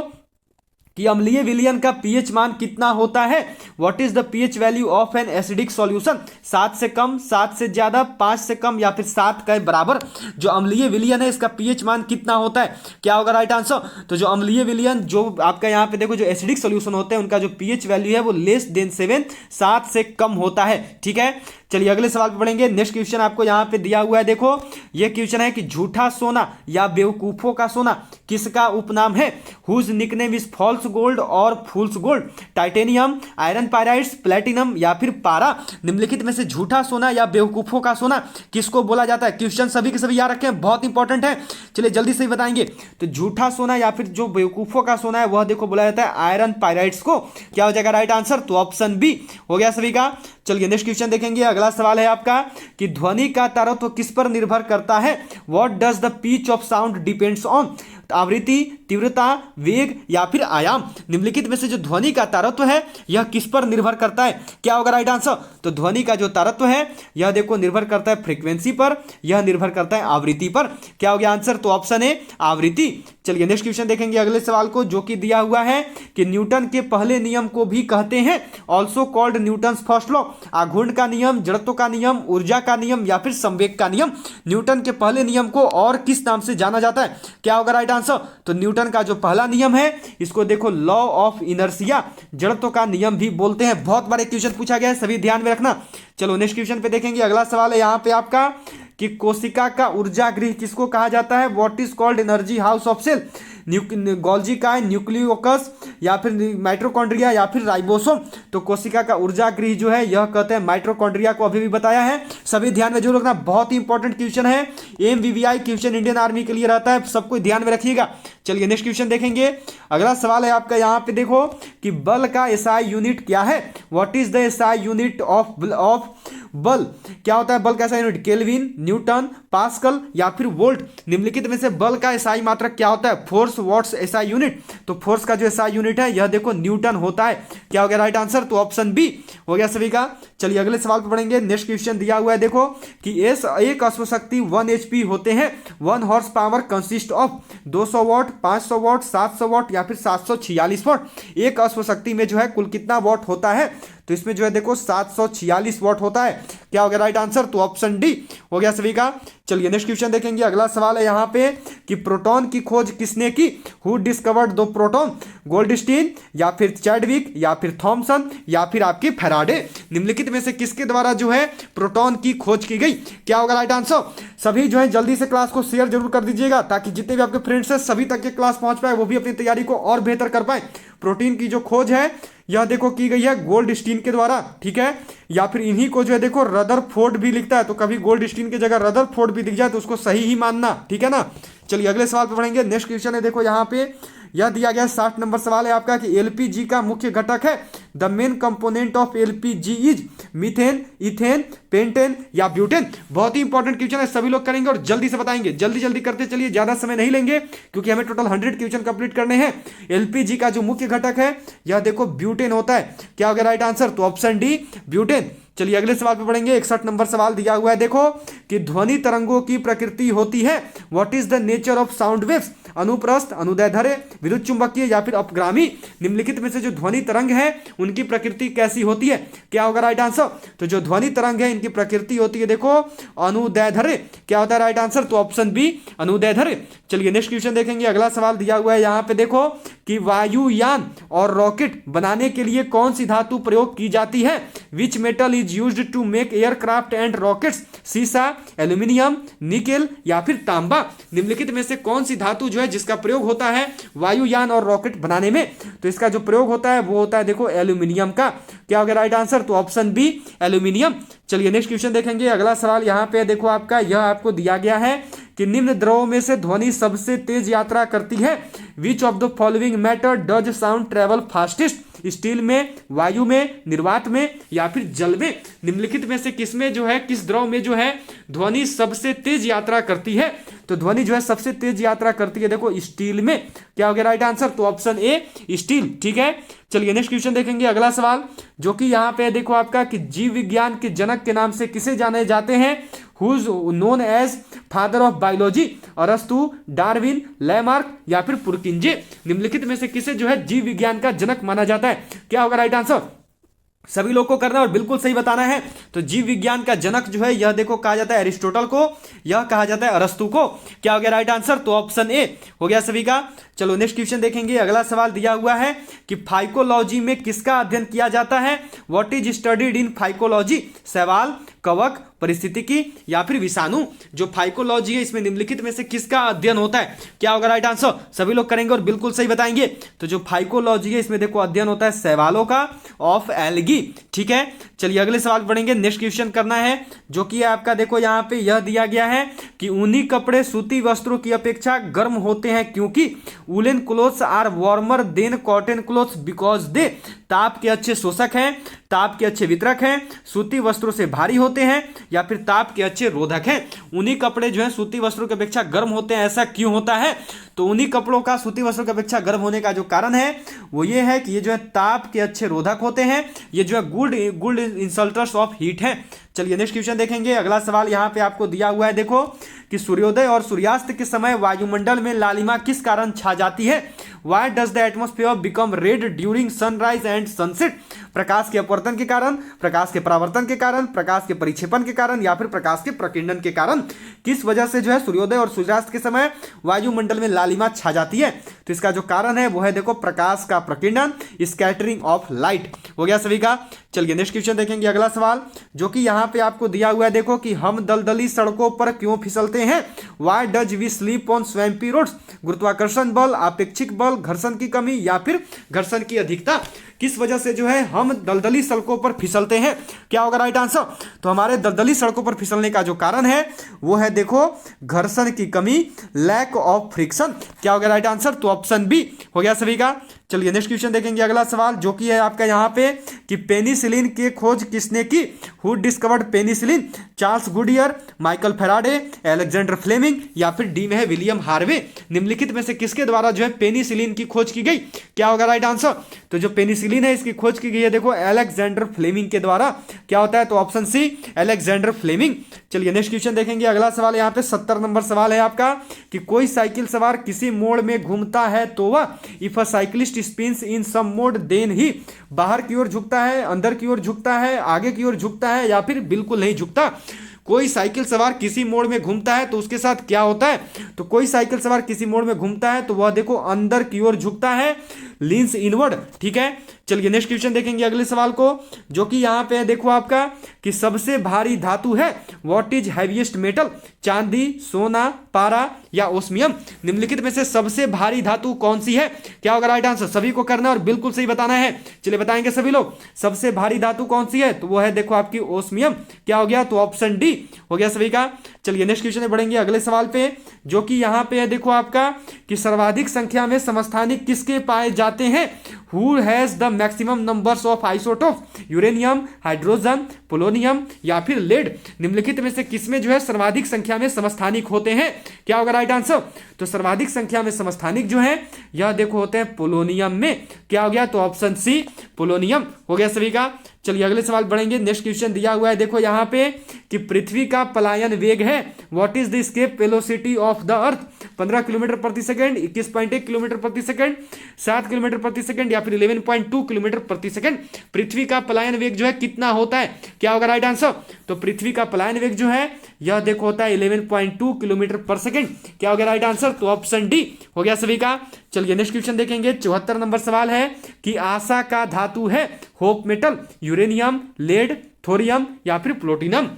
कि अम्लीय विलयन का पीएच मान कितना होता है। What is the pH value of an acidic solution. 7 से कम, 7 से ज्यादा, 5 से कम या फिर 7 के बराबर जो अम्लीय विलयन है इसका पीएच मान कितना होता है। क्या होगा राइट आंसर। तो जो अम्लीय विलयन जो आपका यहाँ पे देखो जो एसिडिक सॉल्यूशन होते हैं उनका जो पीएच वैल्यू है वो लेस देन 7, 7 से कम होता है। ठीक है, चलिए अगले सवाल पे पढ़ेंगे। नेक्स्ट क्वेश्चन आपको यहाँ पे दिया हुआ है, देखो ये क्वेश्चन है कि झूठा सोना या बेवकूफों का सोना किसका उपनाम है। Whose nickname is false gold और fools gold. Titanium, iron pyrites, platinum या फिर पारा। निम्नलिखित में से झूठा सोना या बेवकूफों का सोना किसको बोला जाता है। क्वेश्चन सभी के सभी याद रखें, बहुत इंपॉर्टेंट है। चलिए जल्दी से बताएंगे। तो झूठा सोना या फिर जो बेवकूफों का सोना है वह देखो बोला जाता है आयरन पायराइड्स को। क्या हो जाएगा राइट आंसर। तो ऑप्शन बी हो गया सभी का। चलिए नेक्स्ट क्वेश्चन देखेंगे। अगला सवाल है आपका कि ध्वनि का तारतम्य किस पर निर्भर करता है। What does the pitch of sound depends on. आवृत्ति, तीव्रता, वेग या फिर आयाम। निम्नलिखित में से जो ध्वनि का तारतम्य है यह किस पर निर्भर करता है। क्या होगा राइट आंसर। तो ध्वनि का जो तारतम्य है यह देखो निर्भर करता है फ्रीक्वेंसी पर, यह निर्भर करता है आवृत्ति पर। क्या हो गया आंसर। तो ऑप्शन ए आवृत्ति। चलिए नेक्स्ट क्वेश्चन देखेंगे अगले सवाल को, जो कि दिया हुआ है कि न्यूटन के पहले नियम को भी कहते हैं also called Newton's first law. आघूर्ण का नियम, जड़त्व का नियम, ऊर्जा का नियम या फिर संवेग का नियम। न्यूटन के पहले नियम को और किस नाम से जाना जाता है। क्या होगा राइट आंसर। तो न्यूटन का जो पहला नियम है इसको देखो लॉ ऑफ इनर्शिया, जड़त्व का नियम भी बोलते हैं। बहुत बार क्वेश्चन पूछा गया है, सभी ध्यान में रखना। चलो नेक्स्ट क्वेश्चन पे देखेंगे। अगला सवाल है यहाँ पे आपका कि कोशिका का ऊर्जा गृह किसको कहा जाता है। What is called energy house of cell. Golgi का है, न्यूक्लियोकस या फिर माइट्रोकॉन्ड्रिया या फिर राइबोसोम। तो कोशिका का ऊर्जा गृह जो है यह कहते हैं माइट्रोकॉन्ड्रिया को, अभी भी बताया है। सभी ध्यान में जरूर रखना, बहुत ही इंपॉर्टेंट क्वेश्चन है। एमवीवीआई क्वेश्चन इंडियन आर्मी के लिए रहता है, सबको ध्यान में रखिएगा। चलिए नेक्स्ट क्वेश्चन देखेंगे। अगला सवाल है आपका यहाँ पे देखो कि बल का एसआई यूनिट क्या है। What is the SI unit of बल। क्या होता है बल का SI unit. Kelvin, Newton, pascal या फिर वोल्ट। निम्नलिखित में से बल का एसआई मात्रक क्या होता है। Force, watts, SI unit. तो फोर्स का जो एसआई यूनिट है यह देखो न्यूटन होता है। क्या हो गया राइट आंसर। तो ऑप्शन बी हो गया सभी का। चलिए अगले सवाल पर पढ़ेंगे। नेक्स्ट क्वेश्चन दिया हुआ है देखो कि एक अश्वशक्ति 1 HP होते हैं। 1 horse power consist of 200 what, 500 what, 700 what या फिर 746 वॉट। एक अश्वशक्ति में जो है कुल कितना वॉट होता है। तो इसमें जो है देखो 746 वॉट होता है। क्या हो गया राइट आंसर। तो ऑप्शन डी हो गया सभी का। चलिए नेक्स्ट क्वेश्चन देखेंगे। अगला सवाल है यहाँ पे कि प्रोटॉन की खोज किसने की। Who discovered the proton. Goldstein या फिर चैडविक या फिर थॉमसन या फिर आपकी फैराडे। निम्नलिखित में से किसके द्वारा जो है प्रोटॉन की खोज की गई। क्या होगा राइट आंसर। सभी जो है जल्दी से क्लास को शेयर जरूर कर दीजिएगा ताकि जितने भी आपके फ्रेंड्स हैं सभी तक के क्लास पहुंच पाए, वो भी अपनी तैयारी को और बेहतर कर पाए। प्रोटीन की जो खोज है यह देखो की गई है गोल्डस्टीन के द्वारा। ठीक है, या फिर इन्हीं को जो है देखो रदरफोर्ड भी लिखता है, तो कभी गोल्डस्टीन की जगह रदरफोर्ड भी दिख जाए तो उसको सही ही मानना। ठीक है ना। चलिए अगले सवाल पर पढ़ेंगे। नेक्स्ट क्वेश्चन है देखो यहाँ पे यह दिया गया 60 नंबर सवाल है आपका कि एलपीजी का मुख्य घटक है। The main component of LPG is methane, ethane, pentane या ब्यूटेन। बहुत ही इंपॉर्टेंट क्वेश्चन है, सभी लोग करेंगे और जल्दी से बताएंगे। जल्दी जल्दी करते चलिए, ज्यादा समय नहीं लेंगे क्योंकि हमें टोटल 100 क्वेश्चन कंप्लीट करने हैं। एलपीजी का जो मुख्य घटक है यह देखो ब्यूटेन होता है। क्या हो गया राइट आंसर। तो ऑप्शन डी ब्यूटेन। चलिए अगले सवाल पे पढ़ेंगे। 61 नंबर सवाल दिया हुआ है देखो कि ध्वनि तरंगों की प्रकृति होती है। What is the nature of sound waves. अनुप्रस्थ, अनुदैर्ध्य, विद्युत चुंबकीय या फिर अपगामी। निम्नलिखित में से जो ध्वनि तरंग है उनकी प्रकृति कैसी होती है। क्या होगा राइट आंसर। तो जो ध्वनि तरंग है इनकी प्रकृति होती है देखो अनुदैर्ध्य। क्या होता है राइट आंसर। तो ऑप्शन बी अनुदैर्ध्य। चलिए नेक्स्ट क्वेश्चन देखेंगे। अगला सवाल दिया हुआ है यहाँ पे देखो कि वायुयान और रॉकेट बनाने के लिए कौन सी धातु प्रयोग की जाती है। Which metal is used to make aircraft and rockets. सीसा, एल्यूमिनियम, निकेल या फिर तांबा। निम्नलिखित में से कौन सी धातु जो है जिसका प्रयोग होता है वायुयान और रॉकेट बनाने में। तो इसका जो प्रयोग होता है वो होता है देखो एल्यूमिनियम का। क्या हो गया राइट आंसर। तो ऑप्शन बी एल्यूमिनियम। चलिए नेक्स्ट क्वेश्चन देखेंगे। अगला सवाल यहाँ पे देखो आपका यह आपको दिया गया है कि निम्न द्रवों में से ध्वनि सबसे तेज यात्रा करती है। Which of the following matter does sound travel fastest. Steel में, वायु में, निर्वात में या फिर जल में। निम्नलिखित में से किसमें जो है किस द्रव में जो है ध्वनि सबसे तेज यात्रा करती है। तो ध्वनि जो है सबसे तेज यात्रा करती है देखो स्टील में। क्या हो गया राइट आंसर। तो ऑप्शन ए स्टील। ठीक है, चलिए नेक्स्ट क्वेश्चन देखेंगे। अगला सवाल जो कि यहाँ पे देखो आपका कि जीव विज्ञान के जनक के नाम से किसे जाने जाते हैं। Who is known as father of biology? अरस्तु, डार्विन, लैमार्क या फिर पुरकिंजे? निम्नलिखित में से किसे जो है जीव विज्ञान का जनक माना जाता है? क्या होगा राइट आंसर? सभी लोग को करना है और बिल्कुल सही बताना है। तो जीव विज्ञान का जनक जो है यह देखो कहा जाता है अरिस्टोटल को, यह कहा जाता है अरस्तु को। क्या हो गया राइट आंसर? तो ऑप्शन ए हो गया सभी का। चलो नेक्स्ट क्वेश्चन देखेंगे। अगला सवाल दिया हुआ है कि फाइकोलॉजी में किसका अध्ययन किया जाता है? What is studied in phycology? शैवाल, कवक, परिस्थितिकी या फिर विषाणु? जो फाइकोलॉजी है इसमें निम्नलिखित में से किसका अध्ययन होता है? क्या होगा राइट आंसर? सभी लोग करेंगे और बिल्कुल सही बताएंगे। तो जो फाइकोलॉजी है इसमें देखो अध्ययन होता है शैवालों का, ऑफ एल्गी। ठीक है, चलिए अगले सवाल पढ़ेंगे। नेक्स्ट क्वेश्चन करना है जो कि आपका देखो यहाँ पे यह दिया गया है कि ऊनी कपड़े सूती वस्त्रों की अपेक्षा गर्म होते हैं क्योंकि woollen clothes are warmer than cotton clothes because they ताप के अच्छे शोषक हैं, ताप के अच्छे वितरक हैं, सूती वस्त्रों से भारी होते हैं या फिर ताप के अच्छे रोधक हैं। ऊनी कपड़े जो है सूती वस्त्रों की अपेक्षा गर्म होते हैं, ऐसा क्यों होता है? तो ऊनी कपड़ों का सूती वस्त्रों की अपेक्षा गर्म होने का जो कारण है वो ये है कि ये जो है ताप के अच्छे रोधक होते हैं, ये जो है गुड इंसल्टर्स ऑफ हीट है। चलिए नेक्स्ट क्वेश्चन देखेंगे। अगला सवाल यहाँ पे आपको दिया हुआ है देखो कि सूर्योदय और सूर्यास्त के समय वायुमंडल में लालिमा किस कारण छा जाती है? Why does the atmosphere become red during sunrise and sunset? प्रकाश के अपवर्तन के कारण, प्रकाश के परावर्तन के कारण, प्रकाश के परिक्षेपण के कारण या फिर प्रकाश के प्रकीर्णन के कारण? किस वजह से जो है सूर्योदय और सूर्यास्त के समय वायुमंडल में लालिमा छा जाती है? तो इसका जो कारण है वो है देखो प्रकाश का प्रकीर्णन, स्कैटरिंग ऑफ लाइट। हो गया सभी का। चलिए नेक्स्ट क्वेश्चन देखेंगे। अगला सवाल जो कि यहाँ पे आपको दिया हुआ है देखो कि हम दलदली सड़कों पर क्यों फिसलते हैं? Why does we sleep on swampy roads? गुरुत्वाकर्षण बल, आपेक्षिक बल, घर्षण की कमी या फिर घर्षण की अधिकता? किस वजह से जो है हम दलदली सड़कों पर फिसलते हैं? क्या होगा राइट आंसर? तो हमारे दलदली सड़कों पर फिसलने का जो कारण है वो है देखो घर्षण की कमी, लैक ऑफ फ्रिक्शन। क्या होगा राइट आंसर? तो ऑप्शन बी हो गया सभी का। चलिए नेक्स्ट क्वेश्चन देखेंगे। अगला सवाल जो कि है आपका यहाँ पे कि पेनिसिलिन की खोज किसने की? Who discovered penicillin? Charles Goodyear, Michael Faraday, Alexander Fleming या फिर डी में है विलियम हार्वे? निम्नलिखित में से किसके द्वारा जो है पेनिसिलिन की खोज की गई? क्या होगा राइट आंसर? तो जो पेनिसिलिन है इसकी खोज की गई है देखो अलेक्जेंडर फ्लेमिंग के द्वारा। क्या होता है? तो ऑप्शन सी अलेक्जेंडर फ्लेमिंग। चलिए नेक्स्ट क्वेश्चन देखेंगे। अगला सवाल यहाँ पे 70 नंबर सवाल है आपका कि कोई साइकिल सवार किसी मोड़ में घूमता है तो वह if a cyclist spins in some mode then he बाहर की ओर झुकता है, अंदर की ओर झुकता है, आगे की ओर झुकता है या फिर बिल्कुल नहीं झुकता? कोई साइकिल सवार किसी मोड़ में घूमता है तो उसके साथ क्या होता है? तो कोई साइकिल सवार किसी मोड़ में घूमता है तो वह देखो अंदर की ओर झुकता है, लीन्स इनवर्ड। ठीक है, चलिए नेक्स्ट क्वेश्चन देखेंगे अगले सवाल को जो कि यहाँ पे है देखो आपका कि सबसे भारी धातु है व्हाट इज हैवीएस्ट मेटल? चांदी, सोना, पारा या ओस्मियम? निम्नलिखित में से सबसे भारी धातु कौन सी है? क्या होगा राइट आंसर? सभी को करना और बिल्कुल सही बताना है। चलिए बताएंगे सभी लोग। सबसे भारी धातु कौन सी है? तो वो है देखो आपकी ओस्मियम। क्या हो गया? तो ऑप्शन डी हो गया सभी का। चलिए नेक्स्ट क्वेश्चन में बढ़ेंगे अगले सवाल पे जो कि यहाँ पे है देखो आपका कि सर्वाधिक संख्या में समस्थानिक किसके पाए जाते हैं? Who has the maximum numbers of isotope? Uranium, hydrogen, polonium या फिर लेड? निम्नलिखित में से किसमें जो है सर्वाधिक संख्या में समस्थानिक होते हैं? क्या होगा राइट आंसर? तो सर्वाधिक संख्या में समस्थानिक जो है यह देखो होते हैं पोलोनियम में। क्या हो गया? तो ऑप्शन सी पोलोनियम हो गया सभी का। चलिए अगले सवाल बढ़ेंगे। नेक्स्ट क्वेश्चन दिया हुआ है देखो यहाँ पे कि पृथ्वी का पलायन वेग है what is the escape velocity of the earth? 15 kilometre प्रति सेकंड, 21.1 किलोमीटर प्रति सेकंड, 7 किलोमीटर प्रति सेकंड या फिर 11.2 किलोमीटर प्रति सेकंड? पृथ्वी का पलायन वेग जो है कितना होता है? क्या होगा राइट आंसर? तो पृथ्वी का पलायन वेग जो है यह देखो होता है 11.2 किलोमीटर पर सेकंड। क्या हो गया राइट आंसर? तो ऑप्शन डी हो गया सभी का। चलिए नेक्स्ट क्वेश्चन देखेंगे। 74 नंबर सवाल है कि आशा का धातु है hope metal, uranium, lead, thorium या फिर प्लूटोनियम?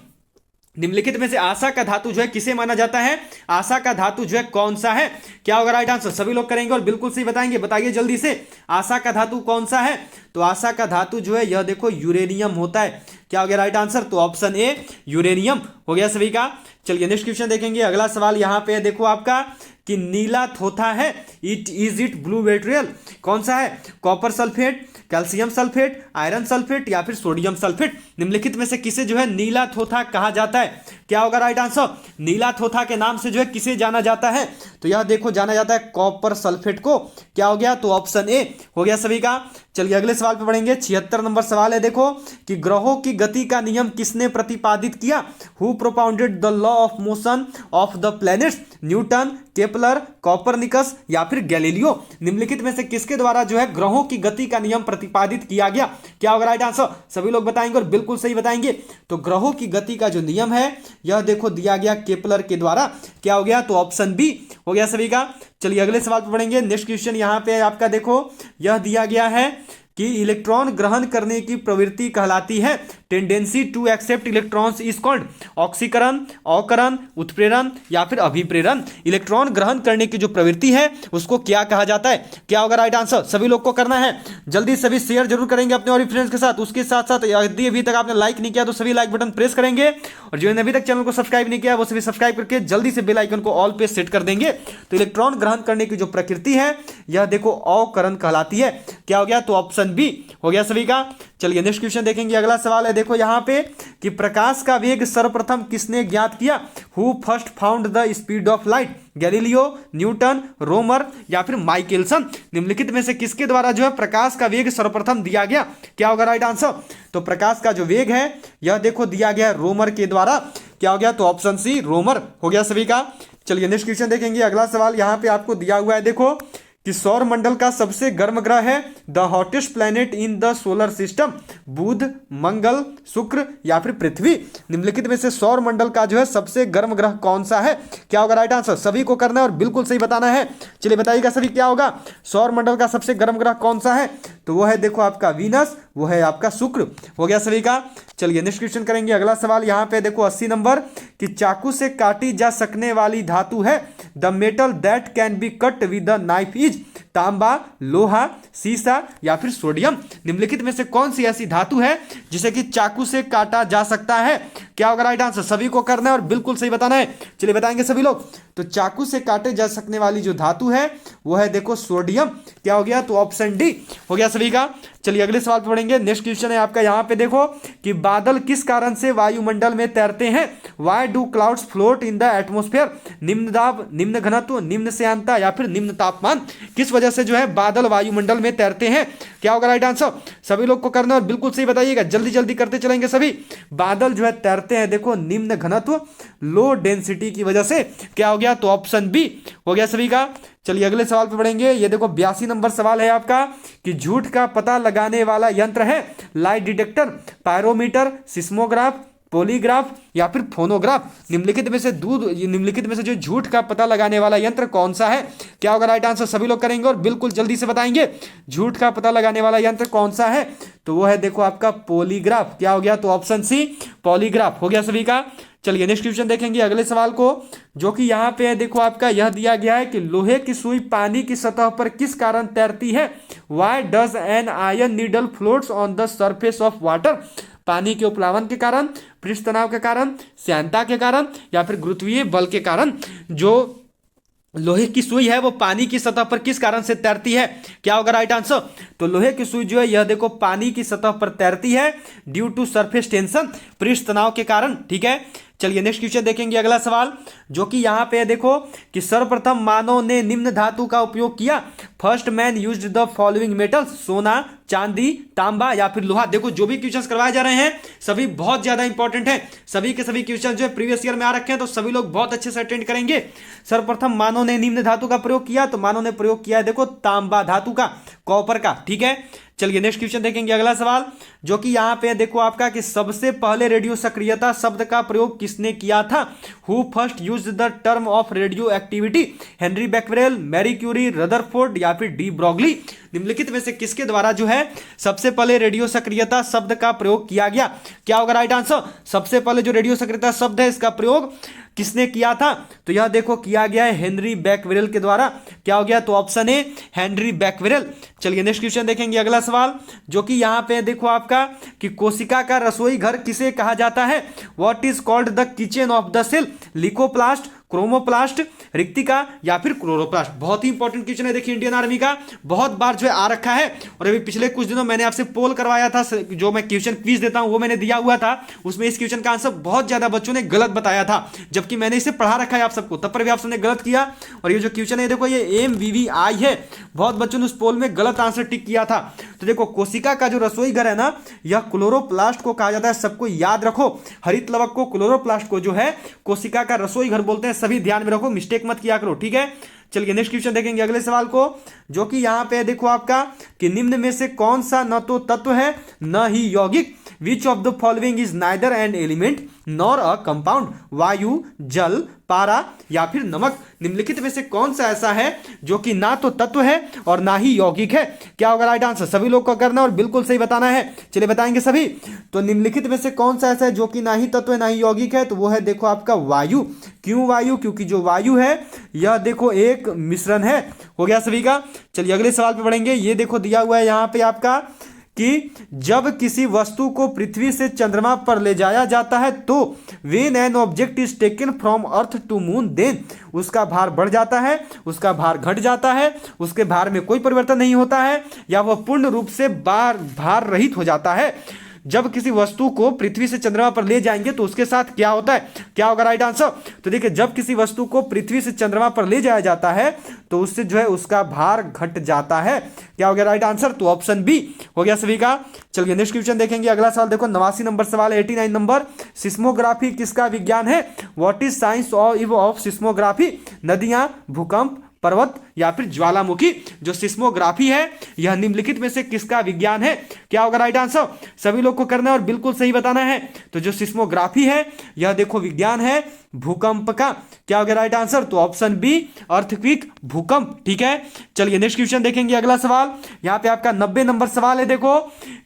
निम्नलिखित में से आशा का धातु जो है किसे माना जाता है? आशा का धातु जो है कौन सा है? क्या होगा राइट आंसर? सभी लोग करेंगे और बिल्कुल सही बताएंगे। बताइए जल्दी से आशा का धातु कौन सा है? तो आशा का धातु जो है यह देखो यूरेनियम होता है। क्या हो गया राइट आंसर? तो ऑप्शन ए यूरेनियम हो गया सभी का। चलिए नेक्स्ट क्वेश्चन देखेंगे। अगला सवाल यहाँ पे देखो आपका कि नीला थोथा है इट ब्लू वेट्रियल? कौन सा है? Copper sulphate, calcium sulphate, iron sulphate या फिर सोडियम सल्फेट? निम्नलिखित में से किसे जो है नीला थोथा कहा जाता है? क्या होगा राइट आंसर? नीला थोथा के नाम से जो है किसे जाना जाता है? तो यह देखो जाना जाता है कॉपर सल्फेट को। क्या हो गया? तो ऑप्शन ए हो गया सभी का। चलिए अगले सवाल पे पढ़ेंगे। 76 नंबर सवाल है, देखो कि ग्रहों की गति का नियम किसने प्रतिपादित किया? Who propounded the law of motion of the planets? Newton, Kepler, Copernicus या फिर गैलीलियो? निम्नलिखित में से किसके द्वारा जो है ग्रहों की गति का नियम प्रतिपादित किया गया? क्या होगा राइट आंसर? सभी लोग बताएंगे और बिल्कुल सही बताएंगे। तो ग्रहों की गति का जो नियम है यह देखो दिया गया केपलर के द्वारा। क्या हो गया? तो ऑप्शन बी हो गया सभी का। चलिए अगले सवाल पर पढ़ेंगे। नेक्स्ट क्वेश्चन यहां पे आपका देखो यह दिया गया है कि इलेक्ट्रॉन ग्रहण करने की प्रवृत्ति कहलाती है, tendency to accept electrons is called, ऑक्सीकरण, अवकरण, उत्प्रेरण या फिर अभिप्रेरण? इलेक्ट्रॉन ग्रहण करने की जो प्रवृत्ति है उसको क्या कहा जाता है? क्या होगा राइट आंसर? सभी लोग को करना है जल्दी, सभी शेयर जरूर करेंगे अपने और फ्रेंड्स के साथ। उसके साथ साथ यदि अभी तक आपने लाइक नहीं किया तो सभी लाइक बटन प्रेस करेंगे, और जिन्होंने अभी तक चैनल को सब्सक्राइब नहीं किया वो सभी सब्सक्राइब करके जल्दी से बेल आइकन को ऑल पे सेट कर देंगे। तो इलेक्ट्रॉन ग्रहण करने की जो प्रकृति है यह देखो अवकरण कहलाती है। क्या हो गया? तो ऑप्शन बी हो गया सभी का। चलिए नेक्स्ट क्वेश्चन देखेंगे। अगला सवाल है देखो यहां पे कि प्रकाश का वेग सर्वप्रथम किसने ज्ञात किया? Who first found the speed of light? Galileo, Newton, Romer या फिर माइकलसन? निम्नलिखित में से किसके द्वारा जो है प्रकाश का वेग सर्वप्रथम दिया गया? क्या होगा राइट आंसर? तो प्रकाश का जो वेग है यह देखो दिया गया रोमर के द्वारा। क्या हो गया? तो ऑप्शन सी रोमर हो गया सभी का। चलिए नेक्स्ट क्वेश्चन देखेंगे। अगला सवाल यहां पे आपको दिया हुआ है देखो कि सौर मंडल का सबसे गर्म ग्रह है the hottest planet in the solar system, बुध, मंगल, शुक्र या फिर पृथ्वी? निम्नलिखित में से सौर मंडल का जो है सबसे गर्म ग्रह कौन सा है? क्या होगा राइट आंसर? सभी को करना है और बिल्कुल सही बताना है। चलिए बताइएगा सभी क्या होगा? सौर मंडल का सबसे गर्म ग्रह कौन सा है? तो वो है देखो आपका वीनस, वो है आपका शुक्र। हो गया सभी का। चलिए नेक्स्ट क्वेश्चन करेंगे। अगला सवाल यहाँ पे देखो 80 नंबर कि चाकू से काटी जा सकने वाली धातु है the metal that can be cut with the knife is? तांबा, लोहा, सीसा या फिर सोडियम? निम्नलिखित में से कौन सी ऐसी धातु है जिसे कि चाकू से काटा जा सकता है? क्या होगा राइट आंसर? सभी को करना है और बिल्कुल सही बताना है। चलिए बताएंगे सभी लोग। तो चाकू से काटे जा सकने वाली जो धातु है वो है देखो सोडियम। क्या हो गया? तो ऑप्शन डी हो गया सभी का। चलिए अगले सवाल पे पढ़ेंगे। नेक्स्ट क्वेश्चन है आपका यहाँ पे देखो कि बादल किस कारण से वायुमंडल में तैरते हैं? Why do clouds float in the atmosphere? निम्न दाब, निम्न घनत्व, निम्न श्यानता या फिर निम्न तापमान? किस वजह से जो है बादल वायुमंडल में तैरते हैं? क्या होगा राइट आंसर? सभी लोग को करना और बिल्कुल सही बताइएगा, जल्दी जल्दी करते चलेंगे सभी। बादल जो है तैरते हैं देखो निम्न घनत्व, लो डेंसिटी की वजह से। क्या हो गया? तो ऑप्शन बी हो गया सभी का। चलिए अगले सवाल पे पढ़ेंगे। ये देखो 82 नंबर सवाल है आपका कि झूठ का पता लगाने वाला यंत्र है lie detector, pyrometer, seismograph, polygraph या फिर फोनोग्राफ? निम्नलिखित में से जो झूठ का पता लगाने वाला यंत्र कौन सा है? क्या होगा राइट आंसर? सभी लोग करेंगे और बिल्कुल जल्दी से बताएंगे। झूठ का पता लगाने वाला यंत्र कौन सा है? तो वो है देखो आपका पॉलीग्राफ। क्या हो गया? तो ऑप्शन सी पॉलीग्राफ हो गया सभी का। चलिए नेक्स्ट क्वेश्चन देखेंगे अगले सवाल को, जो कि यहाँ पे है देखो आपका यह दिया गया है कि लोहे की सुई पानी की सतह पर किस कारण तैरती है? Why does an iron needle floats on the surface of water? पानी के उपलावन के कारण, पृष्ठ तनाव के कारण, श्यानता के कारण या फिर गुरुत्वीय बल के कारण? जो लोहे की सुई है वो पानी की सतह पर किस कारण से तैरती है? क्या होगा राइट आंसर? तो लोहे की सुई जो है यह देखो पानी की सतह पर तैरती है ड्यू टू सरफेस टेंशन, पृष्ठ तनाव के कारण। ठीक है। चलिए नेक्स्ट क्वेश्चन देखेंगे अगला सवाल, जो कि यहां पे देखो कि सर्वप्रथम मानव ने निम्न धातु का उपयोग किया। First man used the following metals, सोना, चांदी, तांबा या फिर लोहा। देखो जो भी क्वेश्चंस करवाए जा रहे हैं सभी बहुत ज्यादा इंपॉर्टेंट हैं। सभी के सभी क्वेश्चन जो है प्रीवियस ईयर में आ रखे हैं, तो सभी लोग बहुत अच्छे से अटेंड करेंगे। सर्वप्रथम मानव ने निम्न धातु का प्रयोग किया, तो मानव ने प्रयोग किया है देखो तांबा धातु का, कॉपर का। ठीक है। चलिए नेक्स्ट क्वेश्चन देखेंगे अगला सवाल, जो कि यहां पे देखो आपका कि सबसे पहले रेडियो सक्रियता शब्द का प्रयोग किसने किया था? Who first used the term of radio activity? Henri Becquerel, Marie Curie, Rutherford या फिर डी ब्रॉगली? निम्नलिखित में से किसके द्वारा जो है सबसे पहले रेडियो सक्रियता शब्द का प्रयोग किया गया? क्या होगा राइट आंसर? सबसे पहले जो रेडियो सक्रियता शब्द है इसका प्रयोग किसने किया था? तो यह देखो किया गया है हेनरी बैक्वेरेल के द्वारा। क्या हो गया? तो ऑप्शन ए हेनरी बैक्वेरेल। चलिए नेक्स्ट क्वेश्चन देखेंगे अगला सवाल, जो कि यहां पे देखो आपका कि कोशिका का रसोई घर किसे कहा जाता है? What is called the kitchen of the cell? Leucoplast, chromoplast, रिक्तिका या फिर क्लोरोप्लास्ट। बहुत ही इंपॉर्टेंट क्वेश्चन है, देखिए इंडियन आर्मी का बहुत बार जो है आ रखा है। और अभी पिछले कुछ दिनों मैंने आपसे पोल करवाया था, जो मैं क्वेश्चन क्विज देता हूं वो मैंने दिया हुआ था, उसमें इस क्वेश्चन का आंसर बहुत ज्यादा बच्चों ने गलत बताया था, जबकि मैंने इसे पढ़ा रखा है आप सबको, तब पर भी आप सबने गलत किया। और ये जो क्वेश्चन है देखो ये MVVI है, बहुत बच्चों ने उस पोल में गलत आंसर टिक किया था। तो देखो कोशिका का जो रसोई घर है ना, यह क्लोरोप्लास्ट को कहा जाता है, सबको याद रखो। हरित लवक को, क्लोरोप्लास्ट को जो है कोशिका का रसोई घर बोलते हैं, सभी ध्यान में रखो, मिस्टेक मत किया करो, ठीक है। चलिए नेक्स्ट क्वेश्चन देखेंगे अगले सवाल को, जो कि यहां पे देखो आपका कि निम्न में से कौन सा न तो तत्व है न ही यौगिक, विच of the following is neither an element nor a compound, वायु, जल, पारा या फिर नमक। निम्नलिखित में से कौन सा ऐसा है जो कि ना तो तत्व है और ना ही यौगिक है? क्या होगा राइट आंसर? सभी लोग को करना और बिल्कुल सही बताना है। चलिए बताएंगे सभी। तो निम्नलिखित में से कौन सा ऐसा है जो कि ना ही तत्व है ना ही यौगिक है? तो वो है देखो आपका वायु। क्यों वायु? क्योंकि जो वायु है यह देखो एक मिश्रण है। हो गया सभी का। चलिए अगले सवाल पे बढ़ेंगे। ये देखो दिया हुआ है यहाँ पे आपका कि जब किसी वस्तु को पृथ्वी से चंद्रमा पर ले जाया जाता है तो when an object is taken from earth to moon then, उसका भार बढ़ जाता है, उसका भार घट जाता है, उसके भार में कोई परिवर्तन नहीं होता है, या वह पूर्ण रूप से भार रहित हो जाता है। जब किसी वस्तु को पृथ्वी से चंद्रमा पर ले जाएंगे तो उसके साथ क्या होता है? क्या होगा राइट आंसर? तो देखिए जब किसी वस्तु को पृथ्वी से चंद्रमा पर ले जाया जाता है तो उससे जो है उसका भार घट जाता है। क्या हो गया राइट आंसर? तो ऑप्शन बी हो गया सभी का। चलिए नेक्स्ट क्वेश्चन देखेंगे। अगला सवाल देखो 89 नंबर सवाल, 89 नंबर। सिस्मोग्राफी किसका विज्ञान है? What is science of seismography? नदियां, भूकंप, पर्वत या फिर ज्वालामुखी। जो सिस्मोग्राफी है यह निम्नलिखित में से किसका विज्ञान है? क्या होगा राइट आंसर? सभी लोग को करना है और बिल्कुल सही बताना है। तो जो सिस्मोग्राफी है यह देखो विज्ञान है भूकंप का। क्या हो गया राइट आंसर? तो ऑप्शन बी अर्थक्वेक, भूकंप। ठीक है। चलिए नेक्स्ट क्वेश्चन देखेंगे। अगला सवाल यहाँ पे आपका 90 नंबर सवाल है। देखो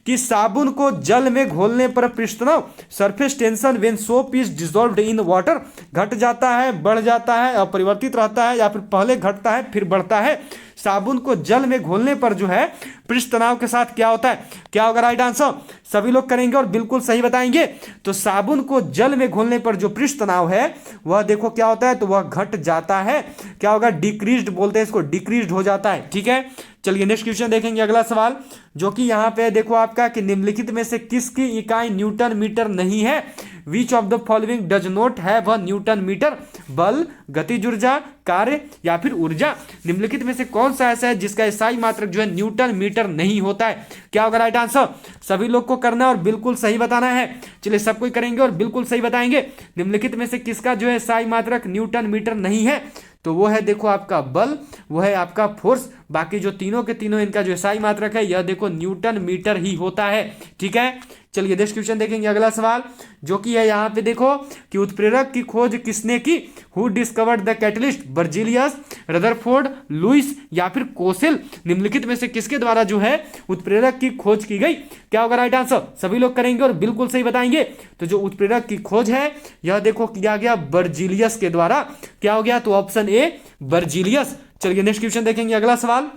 कि साबुन को जल में घोलने पर पृष्ठ तनाव, surface tension when soap is dissolved in water, घट जाता है, बढ़ जाता है, अपरिवर्तित रहता है या फिर पहले घटता है फिर बढ़ता है? साबुन को जल में घोलने पर जो है पृष्ठ तनाव के साथ क्या होता है? क्या होगा राइट आंसर? सभी लोग करेंगे और बिल्कुल सही बताएंगे। तो साबुन को जल में घोलने पर जो पृष्ठ तनाव है वह देखो क्या होता है? तो वह घट जाता है। क्या होगा? डिक्रीज्ड बोलते हैं इसको, डिक्रीज्ड हो जाता है। ठीक है। चलिए नेक्स्ट क्वेश्चन देखेंगे। अगला सवाल जो कि यहाँ पे देखो आपका कि निम्नलिखित में से किसकी इकाई न्यूटन मीटर नहीं है? Which of the following does not have a Newton metre? बल, गतिज ऊर्जा, कार्य या फिर ऊर्जा। निम्नलिखित में से कौन सा ऐसा है जिसका इकाई मात्रक जो है न्यूटन मीटर नहीं होता है? क्या होगा राइट आंसर? सभी लोग को करना और बिल्कुल सही बताना है। चलिए सब कोई करेंगे और बिल्कुल सही बताएंगे। निम्नलिखित में से किसका जो है इकाई मात्रक न्यूटन मीटर नहीं है? तो वो है देखो आपका बल, वो है आपका फोर्स। बाकी जो तीनों के तीनों इनका जो इकाई मात्रक है यह देखो न्यूटन मीटर ही होता है। ठीक है। चलिए नेक्स्ट क्वेश्चन देखेंगे। अगला सवाल जो कि है यहाँ पे देखो कि उत्प्रेरक की खोज किसने की? Who discovered the catalyst? Berzelius, Rutherford, Lewis या फिर कोसेल। निम्नलिखित में से किसके द्वारा जो है उत्प्रेरक की खोज की गई? क्या होगा राइट आंसर? सभी लोग करेंगे और बिल्कुल सही बताएंगे। तो जो उत्प्रेरक की खोज है यह देखो किया गया बर्जीलियस के द्वारा। क्या हो गया? तो ऑप्शन ए बर्जीलियस। चलिए नेक्स्ट क्वेश्चन देखेंगे। अगला सवाल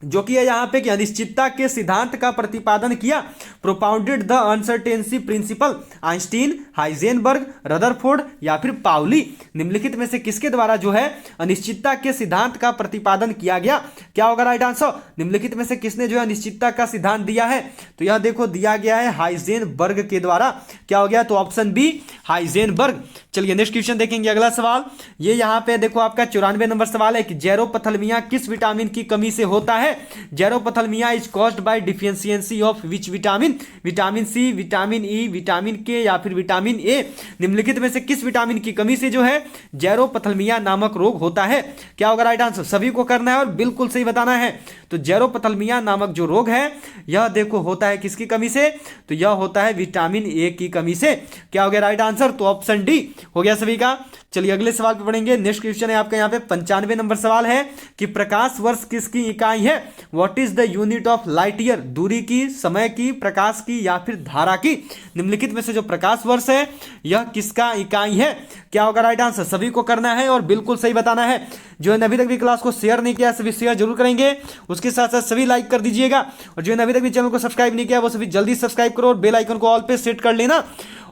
जो कि है यहाँ पे कि अनिश्चितता के सिद्धांत का प्रतिपादन किया। Propounded the uncertainty principle? Einstein, Heisenberg, Rutherford या फिर पाउली। निम्नलिखित में से किसके द्वारा जो है अनिश्चितता के सिद्धांत का प्रतिपादन किया गया? क्या होगा राइट आंसर? निम्नलिखित में से किसने जो है अनिश्चितता का सिद्धांत दिया है? तो यह देखो दिया गया है हाइजेनबर्ग के द्वारा। क्या हो गया? तो ऑप्शन बी हाइजेनबर्ग। चलिए नेक्स्ट क्वेश्चन देखेंगे। अगला सवाल ये यहाँ पे देखो आपका 94 नंबर सवाल है कि जेरोपथलमिया किस विटामिन की कमी से होता है? Xerophthalmia is caused by deficiency of which vitamin? Vitamin C, vitamin E, vitamin K या फिर विटामिन ए। निम्नलिखित में से किस विटामिन की कमी से जो है जेरोपथलमिया नामक रोग होता है? क्या होगा राइट आंसर? सभी को करना है और बिल्कुल सही बताना है। तो जेरोपथलमिया नामक जो रोग है यह देखो होता है किसकी कमी से? तो यह होता है विटामिन ए की कमी से। क्या हो गया राइट आंसर? तो ऑप्शन डी हो गया सभी का। चलिए अगले सवाल पे पढ़ेंगे। नेक्स्ट क्वेश्चन है आपका यहाँ पे 95 नंबर सवाल है कि प्रकाश वर्ष किसकी इकाई है? What is the unit of light year? दूरी की, समय की, प्रकाश की या फिर धारा की? निम्नलिखित में से जो प्रकाश वर्ष है यह किसका इकाई है? क्या होगा राइट आंसर? सभी को करना है और बिल्कुल सही बताना है। जो है अभी तक भी क्लास को शेयर नहीं किया सभी शेयर जरूर करेंगे, उसके साथ साथ सभी लाइक कर दीजिएगा। और जो अभी तक भी चैनल को सब्सक्राइब नहीं किया वो सभी जल्दी सब्सक्राइब करो और बेल आइकन को ऑल पे सेट कर लेना।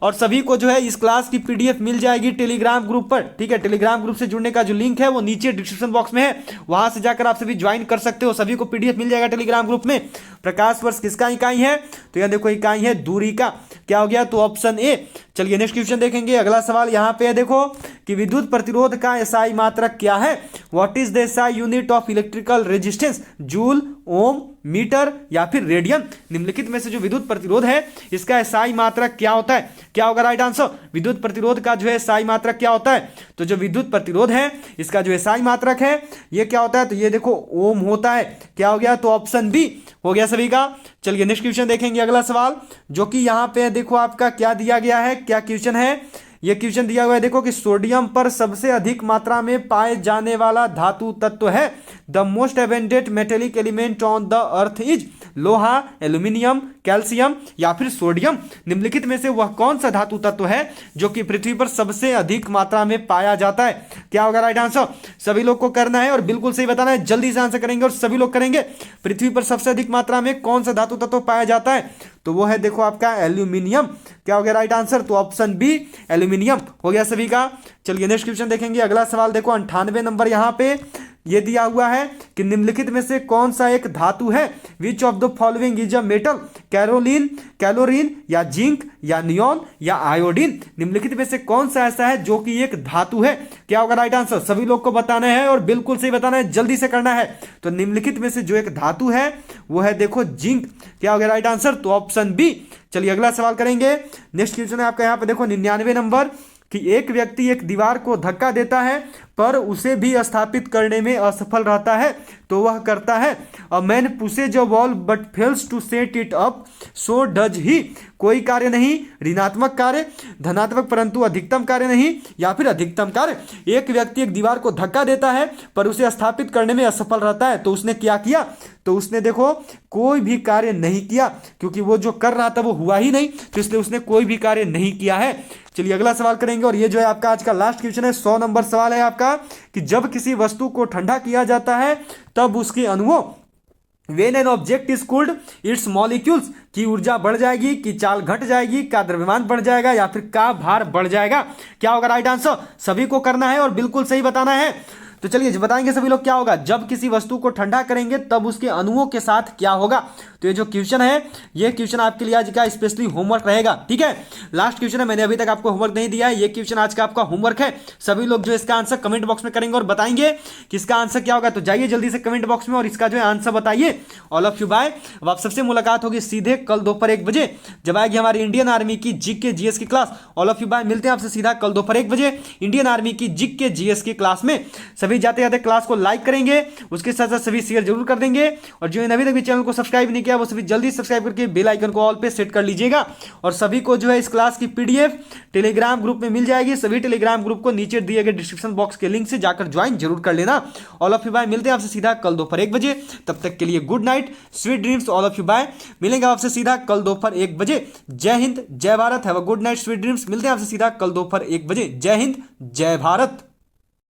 और सभी को जो है इस क्लास की पीडीएफ मिल जाएगी टेलीग्राम ग्रुप पर। ठीक है, टेलीग्राम ग्रुप से जुड़ने का जो लिंक है वो नीचे डिस्क्रिप्शन बॉक्स में है, वहां से जाकर आप सभी ज्वाइन कर सकते हो। सभी को पीडीएफ मिल जाएगा टेलीग्राम ग्रुप में। प्रकाश वर्ष किसका इकाई है? तो यह देखो इकाई है दूरी का। क्या हो गया? तो ऑप्शन ए। चलिए नेक्स्ट क्वेश्चन देखेंगे। अगला सवाल यहाँ पे है देखो कि विद्युत प्रतिरोध का एसआई मात्रक क्या है? What is the SI unit of electrical resistance? Joule, ohm, metre या फिर रेडियन? निम्नलिखित में से जो विद्युत प्रतिरोध है इसका एसआई मात्रक क्या होता है? क्या होगा राइट आंसर? विद्युत प्रतिरोध का जो है एसआई मात्रक क्या होता है? तो जो विद्युत प्रतिरोध है इसका जो एसआई मात्रक है ये क्या होता है? तो ये देखो ओम होता है। क्या हो गया? तो ऑप्शन बी हो गया सभी का। चलिए नेक्स्ट क्वेश्चन देखेंगे। अगला सवाल जो कि यहां पे देखो आपका क्या दिया गया है, क्या क्वेश्चन है? ये क्वेश्चन दिया हुआ है देखो कि सोडियम पर सबसे अधिक मात्रा में पाए जाने वाला धातु तत्व है। The most abundant metallic element on the earth is? लोहा, एल्यूमिनियम, कैल्शियम या फिर सोडियम? निम्नलिखित में से वह कौन सा धातु तत्व है जो कि पृथ्वी पर सबसे अधिक मात्रा में पाया जाता है? क्या होगा राइट आंसर? सभी लोग को करना है और बिल्कुल सही बताना है, जल्दी से आंसर करेंगे और सभी लोग करेंगे। पृथ्वी पर सबसे अधिक मात्रा में कौन सा धातु तत्व पाया जाता है? तो वो है देखो आपका एल्यूमिनियम। क्या हो गया राइट आंसर? तो ऑप्शन बी एल्यूमिनियम हो गया सभी का। चलिए नेक्स्ट क्वेश्चन देखेंगे। अगला सवाल देखो 98 नंबर यहाँ पे ये दिया हुआ है कि निम्नलिखित में से कौन सा एक धातु है? Which of the following is a metal? कैरोलिन, कैलोरीन या जिंक या नियॉन या आयोडीन? निम्नलिखित में से कौन सा ऐसा है जो कि एक धातु है? क्या होगा राइट आंसर? सभी लोग को बताना है और बिल्कुल सही बताना है, जल्दी से करना है। तो निम्नलिखित में से जो एक धातु है वो है देखो जिंक। क्या होगा राइट आंसर? तो ऑप्शन बी। चलिए अगला सवाल करेंगे। नेक्स्ट क्वेश्चन है आपका यहाँ पे देखो 99 नंबर कि एक व्यक्ति एक दीवार को धक्का देता है पर उसे भी स्थापित करने में असफल रहता है, तो वह करता है? A man pushes a wall but fails to set it up, so does he? कोई कार्य नहीं, ऋणात्मक कार्य, धनात्मक परंतु अधिकतम कार्य नहीं या फिर अधिकतम कार्य? एक व्यक्ति एक दीवार को धक्का देता है पर उसे स्थापित करने में असफल रहता है, तो उसने क्या किया? तो उसने देखो कोई भी कार्य नहीं किया, क्योंकि वो जो कर रहा था वो हुआ ही नहीं, तो इसलिए उसने कोई भी कार्य नहीं किया है। चलिए अगला सवाल करेंगे और ये जो है आपका आज का लास्ट क्वेश्चन है, 100 नंबर सवाल है आपका कि जब किसी वस्तु को ठंडा किया जाता है तब उसके अणुओं When an object is cooled, its molecules की ऊर्जा बढ़ जाएगी, की चाल घट जाएगी, का द्रव्यमान बढ़ जाएगा या फिर का भार बढ़ जाएगा? क्या होगा राइट आंसर? सभी को करना है और बिल्कुल सही बताना है। तो चलिए बताएंगे सभी लोग क्या होगा जब किसी वस्तु को ठंडा करेंगे तब उसके अणुओं के साथ क्या होगा। तो ये जो क्वेश्चन है ये क्वेश्चन आपके लिए आज का स्पेशली होमवर्क रहेगा। ठीक है, लास्ट क्वेश्चन है, मैंने अभी तक आपको होमवर्क नहीं दिया है, ये क्वेश्चन आज का आपका होमवर्क है। सभी लोग जो इसका आंसर कमेंट बॉक्स में करेंगे और बताएंगे कि इसका आंसर क्या होगा। तो जाइए जल्दी से कमेंट बॉक्स में और इसका जो है आंसर बताइए। All of you bye. अब आप सबसे मुलाकात होगी सीधे कल दोपहर 1 बजे जब आएगी हमारी इंडियन आर्मी की जीके जीएस की class. All of you bye, मिलते हैं आपसे सीधा कल दोपहर 1 बजे इंडियन आर्मी की जीके जीएस की क्लास में। सभी जाते जाते क्लास को लाइक करेंगे, उसके साथ साथ सभी शेयर जरूर कर देंगे और जो अभी तक भी चैनल को सब्सक्राइब नहीं किया वो सभी जल्दी सब्सक्राइब करके बेल आइकन को ऑल पे सेट कर लीजिएगा। और सभी को जो है इस क्लास की पीडीएफ टेलीग्राम ग्रुप में मिल जाएगी। सभी टेलीग्राम ग्रुप को नीचे दिए गए डिस्क्रिप्शन बॉक्स के लिंक से जाकर ज्वाइन जरूर कर लेना। ऑल ऑफ यू बाय, मिलते हैं आपसे सीधा कल दोपहर 1 बजे। तब तक के लिए good night, sweet dreams. All of you bye, मिलेंगे आपसे सीधा कल दोपहर 1 बजे। जय हिंद, जय Bharat. Have a good night, sweet dreams. मिलते हैं आपसे सीधा कल दोपहर 1 बजे। जय हिंद, जय भारत।